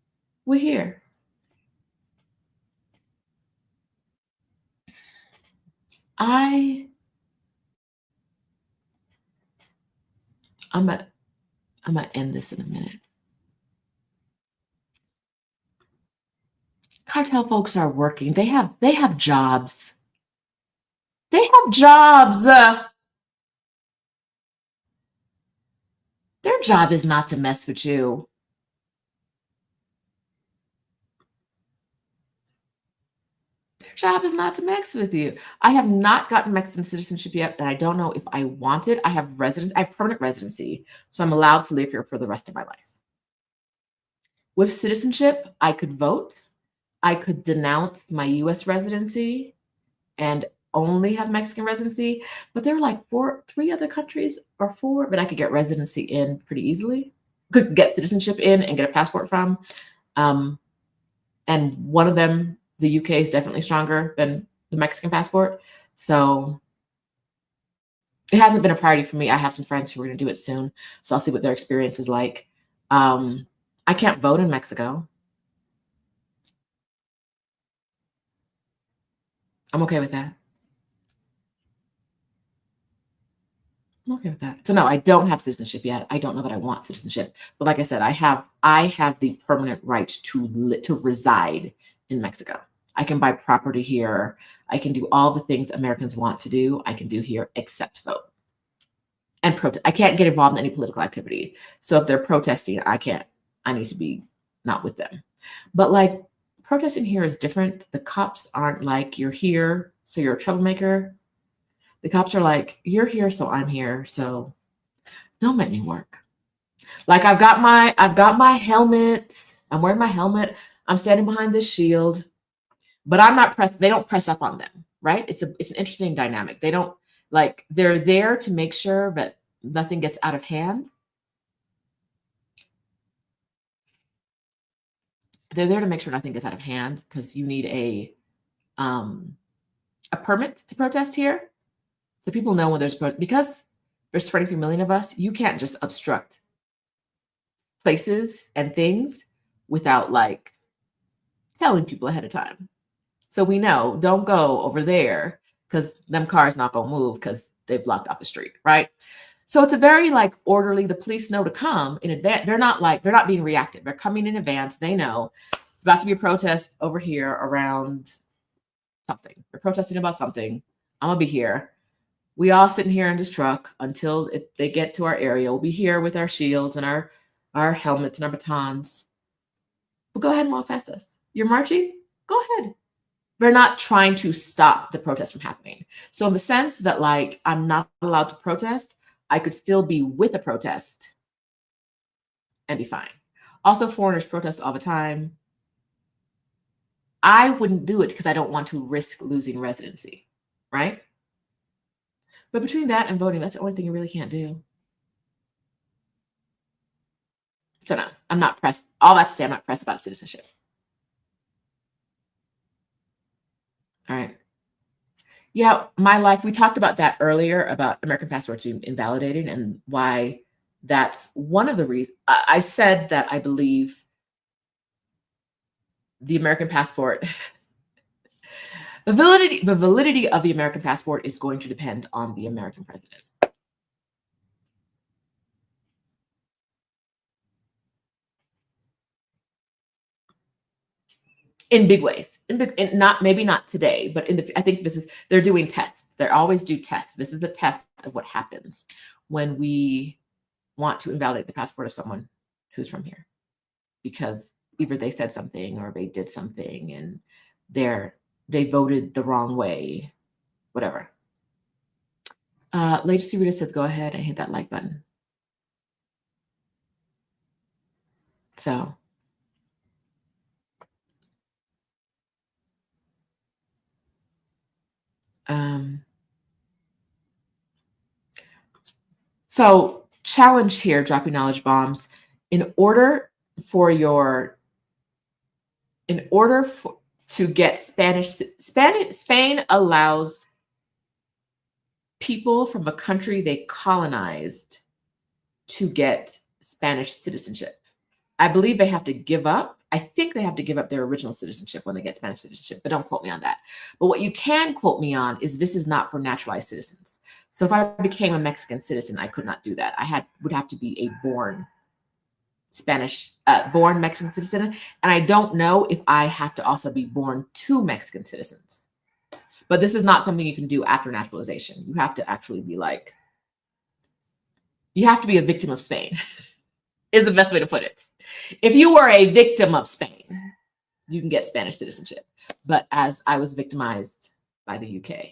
A: We're here. I'm gonna end this in a minute. Cartel folks are working. They have jobs. They have jobs. Their job is not to mess with you. Their job is not to mess with you. I have not gotten Mexican citizenship yet, and I don't know if I want it. I have permanent residency, so I'm allowed to live here for the rest of my life. With citizenship, I could vote. I could denounce my US residency and only have Mexican residency, but there are like 3 other countries or 4, but I could get residency in pretty easily. Could get citizenship in and get a passport from. And one of them, the UK, is definitely stronger than the Mexican passport. So it hasn't been a priority for me. I have some friends who are going to do it soon, so I'll see what their experience is like. I can't vote in Mexico. I'm okay with that. I'm okay with that. So no, I don't have citizenship yet. I don't know that I want citizenship, but like I said, I have the permanent right to reside in Mexico. I can buy property here. I can do all the things Americans want to do. I can do here except vote and protest. I can't get involved in any political activity. So if they're protesting, I can't. I need to be not with them. But like protesting here is different. The cops aren't like, you're here, so you're a troublemaker. The cops are like, you're here, so I'm here. So don't make me work. Like I've got my helmet. I'm wearing my helmet. I'm standing behind this shield, but I'm not pressed. They don't press up on them, right? It's an interesting dynamic. They don't they're there to make sure that nothing gets out of hand. They're there to make sure nothing gets out of hand because you need a permit to protest here. So people know when because there's 23 million of us, you can't just obstruct places and things without like telling people ahead of time. So we know, don't go over there because them cars not gonna move because they've blocked off the street, right? So it's a very like orderly, the police know to come in advance. They're not being reactive. They're coming in advance. They know it's about to be a protest over here around something. They're protesting about something. I'm gonna be here. We all sitting here in this truck until they get to our area. We'll be here with our shields and our helmets and our batons. But go ahead and walk past us. You're marching? Go ahead. They're not trying to stop the protest from happening. So in the sense that like I'm not allowed to protest, I could still be with a protest and be fine. Also, foreigners protest all the time. I wouldn't do it because I don't want to risk losing residency, right? But between that and voting, that's the only thing you really can't do. So no, I'm not pressed. All that to say, I'm not pressed about citizenship. All right. Yeah, my life, we talked about that earlier about American passports being invalidated and why that's one of the reasons. I said that I believe the American passport, the validity of the American passport is going to depend on the American president. In big ways, maybe not today, but I think they're doing tests. They always do tests. This is the test of what happens when we want to invalidate the passport of someone who's from here, because either they said something or they did something and they voted the wrong way, whatever. Lady Rita says, go ahead and hit that like button. So. So challenge here, dropping knowledge bombs. To get Spain allows people from a country they colonized to get Spanish citizenship. I believe they have to give up. I think they have to give up their original citizenship when they get Spanish citizenship, but don't quote me on that. But what you can quote me on is this is not for naturalized citizens. So if I became a Mexican citizen, I could not do that. Would have to be a born Mexican citizen. And I don't know if I have to also be born to Mexican citizens. But this is not something you can do after naturalization. You have to actually be you have to be a victim of Spain, is the best way to put it. If you were a victim of Spain, you can get Spanish citizenship. But as I was victimized by the UK,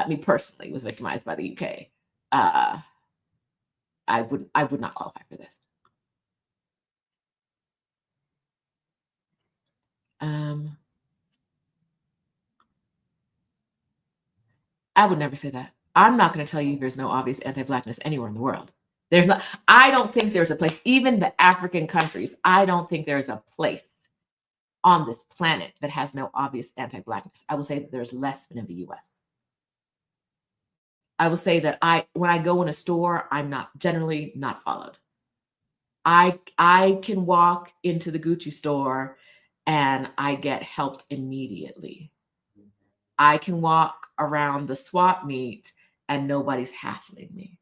A: me personally was victimized by the UK, I would not qualify for this. I would never say that. I'm not going to tell you there's no obvious anti-Blackness anywhere in the world. There's not. I don't think there's a place, even the African countries, I don't think there's a place on this planet that has no obvious anti-Blackness. I will say that there's less than in the US. I will say that when I go in a store, I'm generally not followed. I can walk into the Gucci store and I get helped immediately. I can walk around the swap meet and nobody's hassling me.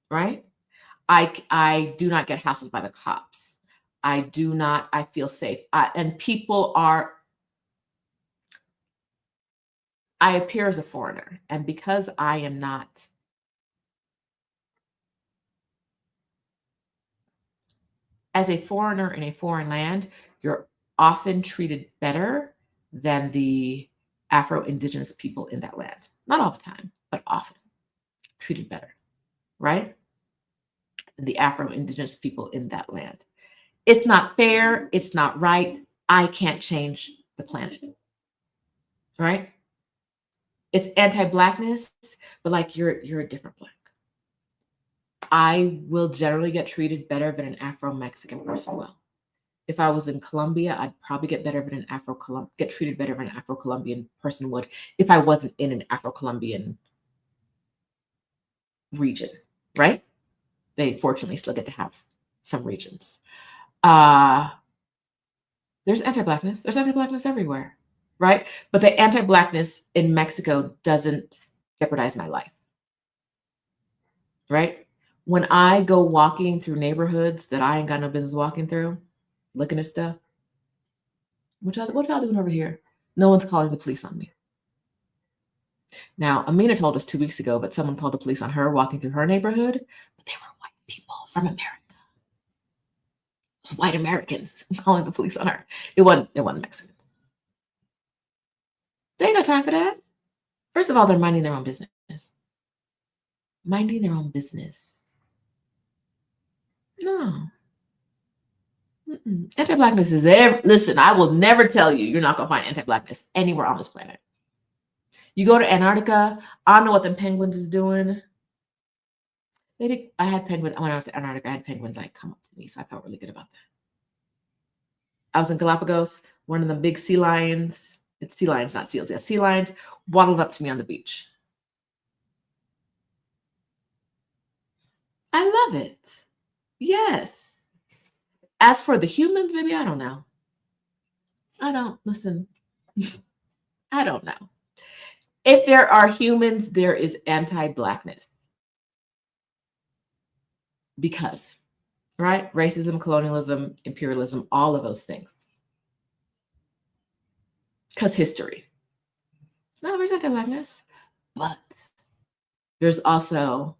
A: Right? I do not get hassled by the cops. I feel safe. And I appear as a foreigner. And because I am not, as a foreigner in a foreign land, you're often treated better than the Afro-Indigenous people in that land. Not all the time, but often treated better, right? The Afro-Indigenous people in that land. It's not fair. It's not right. I can't change the planet, right? It's anti-Blackness, but you're a different Black. I will generally get treated better than an Afro-Mexican person will. If I was in Colombia, I'd probably get treated better than an Afro-Colombian person would if I wasn't in an Afro-Colombian region, right? They fortunately still get to have some regions. There's anti-Blackness. There's anti-Blackness everywhere, right? But the anti-Blackness in Mexico doesn't jeopardize my life. right? When I go walking through neighborhoods that I ain't got no business walking through, looking at stuff, what y'all doing over here? No one's calling the police on me. Now, Amina told us 2 weeks ago, but someone called the police on her walking through her neighborhood, but they were white people from America. It was white Americans calling the police on her. It wasn't Mexicans. They ain't got time for that. First of all, they're minding their own business. Minding their own business. No. Anti-blackness is there. Listen, I will never tell you you're not going to find anti-blackness anywhere on this planet. You go to Antarctica, I don't know what the penguins is doing. I had penguins. When I went to Antarctica, I had penguins like come up to me, so I felt really good about that. I was in Galapagos, one of the big sea lions. It's sea lions, not seals. Yeah, sea lions waddled up to me on the beach. I love it. Yes. As for the humans, maybe I don't know. Listen. I don't know. If there are humans, there is anti-blackness. Because, right? Racism, colonialism, imperialism, all of those things. Because history. No, there's anti-blackness. But there's also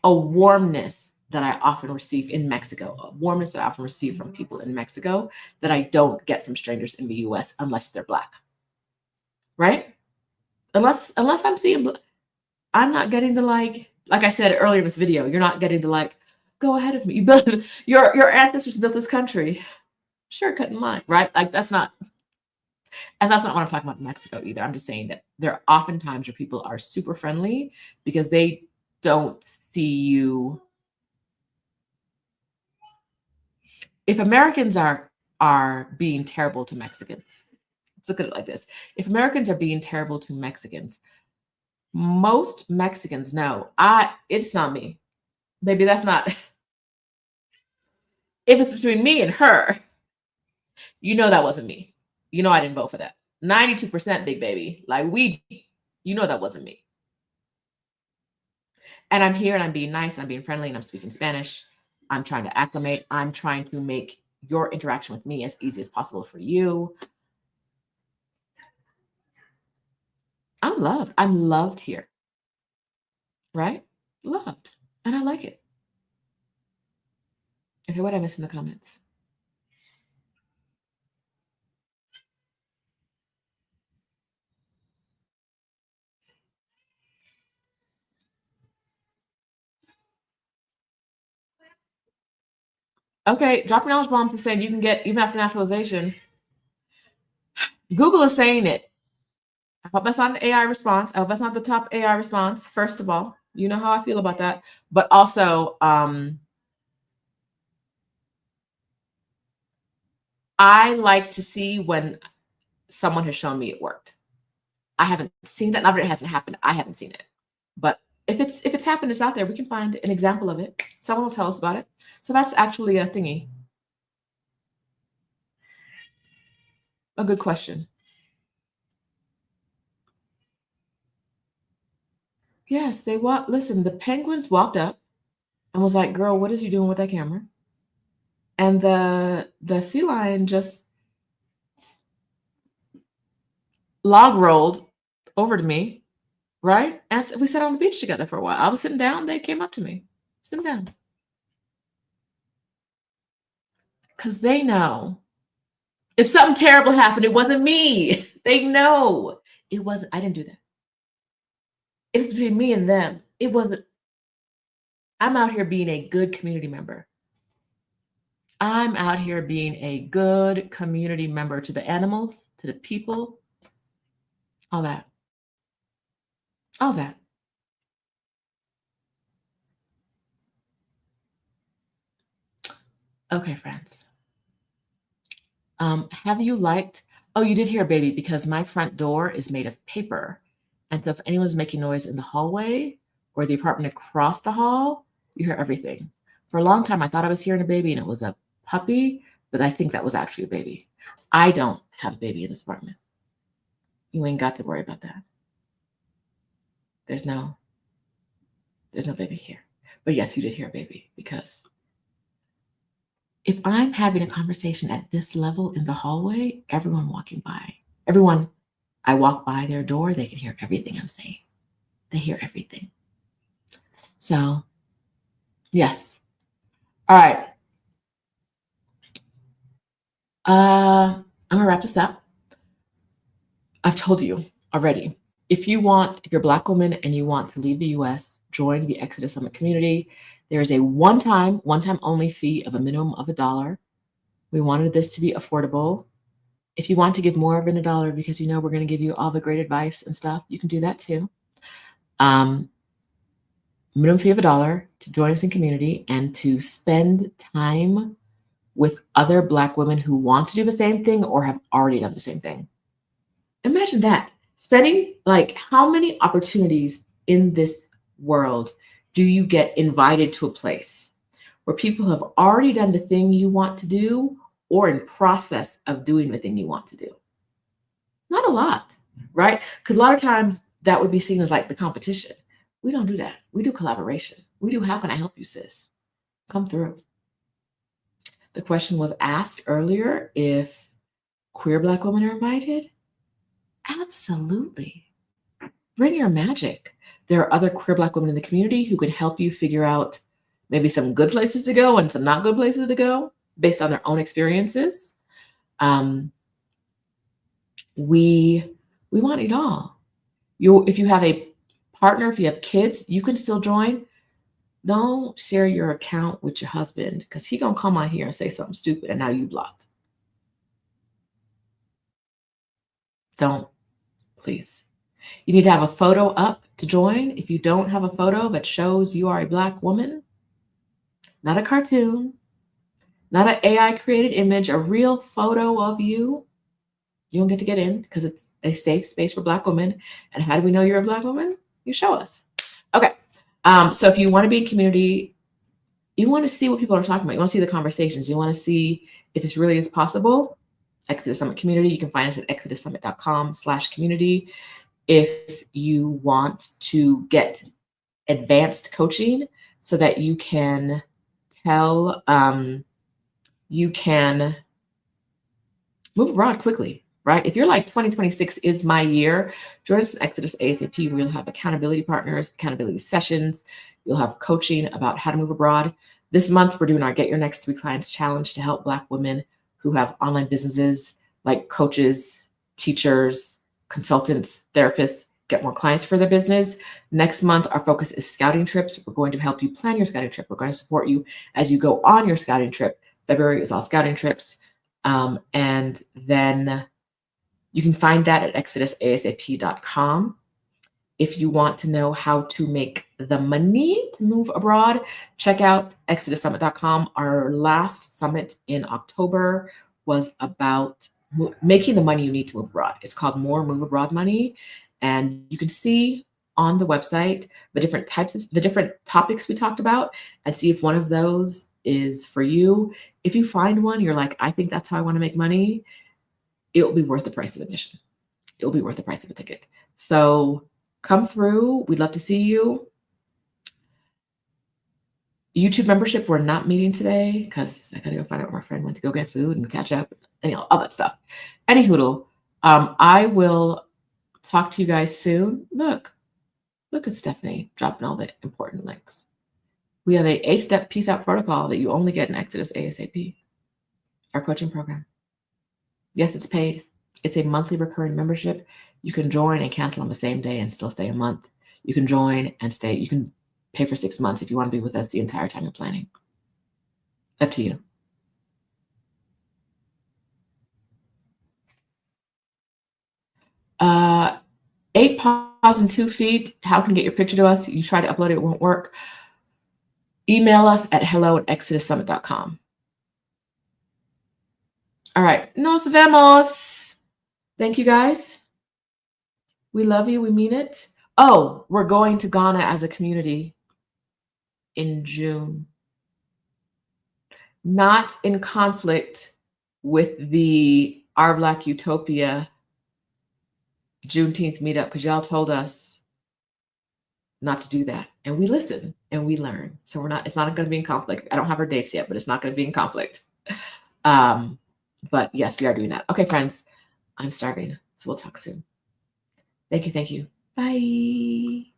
A: a warmness that I often receive in Mexico, a warmness that I often receive from people in Mexico that I don't get from strangers in the US unless they're Black. Right? Unless I'm seeing, I'm not getting the like I said earlier in this video, you're not getting the like, go ahead of me. You built your ancestors built this country. Sure, cut in line, right? Like that's not what I'm talking about in Mexico either. I'm just saying that there are often times where people are super friendly because they don't see you. If Americans are being terrible to Mexicans, let's look at it like this. If Americans are being terrible to Mexicans, most Mexicans know it's not me. Baby, that's not. If it's between me and her, you know that wasn't me. You know I didn't vote for that. 92% big baby. Like you know that wasn't me. And I'm here and I'm being nice, I'm being friendly, and I'm speaking Spanish. I'm trying to acclimate. I'm trying to make your interaction with me as easy as possible for you. I'm loved. I'm loved here. Right? Loved. And I like it. Okay, what did I miss in the comments? Okay, drop a knowledge bomb to say you can get even after naturalization. Google is saying it. I hope that's not an AI response. I hope that's not the top AI response. First of all, you know how I feel about that. But also, I like to see when someone has shown me it worked. I haven't seen that. Not that it hasn't happened. I haven't seen it. But if it's happened, it's out there. We can find an example of it. Someone will tell us about it. So that's actually a thingy. A good question. Yes, listen, the penguins walked up and was like, girl, what is you doing with that camera? And the sea lion just log rolled over to me, right? And we sat on the beach together for a while. I was sitting down, they came up to me. Sitting down. Because they know if something terrible happened, it wasn't me. They know it wasn't. I didn't do that. It's between me and them. It wasn't. I'm out here being a good community member. I'm out here being a good community member to the animals, to the people, all that. All that. Okay, friends. Have you liked? Oh, you did hear a baby because my front door is made of paper. And so if anyone's making noise in the hallway or the apartment across the hall, you hear everything. For a long time, I thought I was hearing a baby and it was a puppy, but I think that was actually a baby. I don't have a baby in this apartment. You ain't got to worry about that. There's no There's no baby here. But yes, you did hear a baby, because if I'm having a conversation at this level in the hallway, everyone walking by, everyone I walk by their door, they can hear everything I'm saying. They hear everything. So, yes. All right. I'm going to wrap this up. I've told you already. If you're a Black woman and you want to leave the US, join the Exodus Summit community. There is a one-time only fee of a minimum of $1. We wanted this to be affordable. If you want to give more than $1 because you know we're going to give you all the great advice and stuff, you can do that too. Minimum fee of $1 to join us in community and to spend time with other Black women who want to do the same thing or have already done the same thing. Imagine that. Spending, like, how many opportunities in this world do you get invited to a place where people have already done the thing you want to do or in process of doing the thing you want to do? Not a lot, right? Because a lot of times that would be seen as like the competition. We don't do that. We do collaboration. We do, how can I help you, sis? Come through. The question was asked earlier if queer Black women are invited. Absolutely. Bring your magic. There are other queer Black women in the community who can help you figure out maybe some good places to go and some not good places to go based on their own experiences. We want it all. If you have a partner, if you have kids, you can still join. Don't share your account with your husband because he's going to come on here and say something stupid and now you blocked. Don't, please. You need to have a photo up to join. If you don't have a photo that shows you are a Black woman, not a cartoon, not an AI created image, a real photo of you, you don't get to get in because it's a safe space for Black women. And how do we know you're a Black woman? You show us. Okay. So if you want to be in community, you want to see what people are talking about. You want to see the conversations. You want to see if this really is possible. Exodus Summit community. You can find us at exodussummit.com/community. If you want to get advanced coaching so that you can move abroad quickly, right? If you're like 2026 is my year, join us in Exodus ASAP. We'll have accountability partners, accountability sessions. You'll have coaching about how to move abroad. This month, we're doing our Get Your Next 3 Clients Challenge to help Black women who have online businesses, like coaches, teachers, consultants, therapists, get more clients for their business. Next month, our focus is scouting trips. We're going to help you plan your scouting trip. We're going to support you as you go on your scouting trip. February is all scouting trips. And then you can find that at exodusasap.com. If you want to know how to make the money to move abroad, check out exodussummit.com. Our last summit in October was about making the money you need to move abroad. It's called More Move Abroad Money. And you can see on the website the different topics we talked about and see if one of those is for you. If you find one, you're like, I think that's how I want to make money, it will be worth the price of admission. It will be worth the price of a ticket. So come through. We'd love to see you. YouTube membership, we're not meeting today because I got to go find out where my friend went to go get food and catch up and all that stuff. Any hoodle. I will talk to you guys soon. Look at Stephanie dropping all the important links. We have a 8-step Peace Out protocol that you only get in Exodus ASAP, our coaching program. Yes, it's paid. It's a monthly recurring membership. You can join and cancel on the same day and still stay a month. You can join and stay. You can pay for 6 months if you want to be with us the entire time you're planning. Up to you. Uh, 8 paws and 2 feet. How can you get your picture to us? You try to upload it, it won't work. Email us at hello@exodussummit.com. All right. Nos vemos. Thank you, guys. We love you. We mean it. Oh, we're going to Ghana as a community in June. Not in conflict with the Our Black Utopia Juneteenth meetup, because y'all told us not to do that. And we listen and we learn. So it's not going to be in conflict. I don't have our dates yet, but it's not going to be in conflict. But yes, we are doing that. Okay, friends, I'm starving. So we'll talk soon. Thank you. Bye.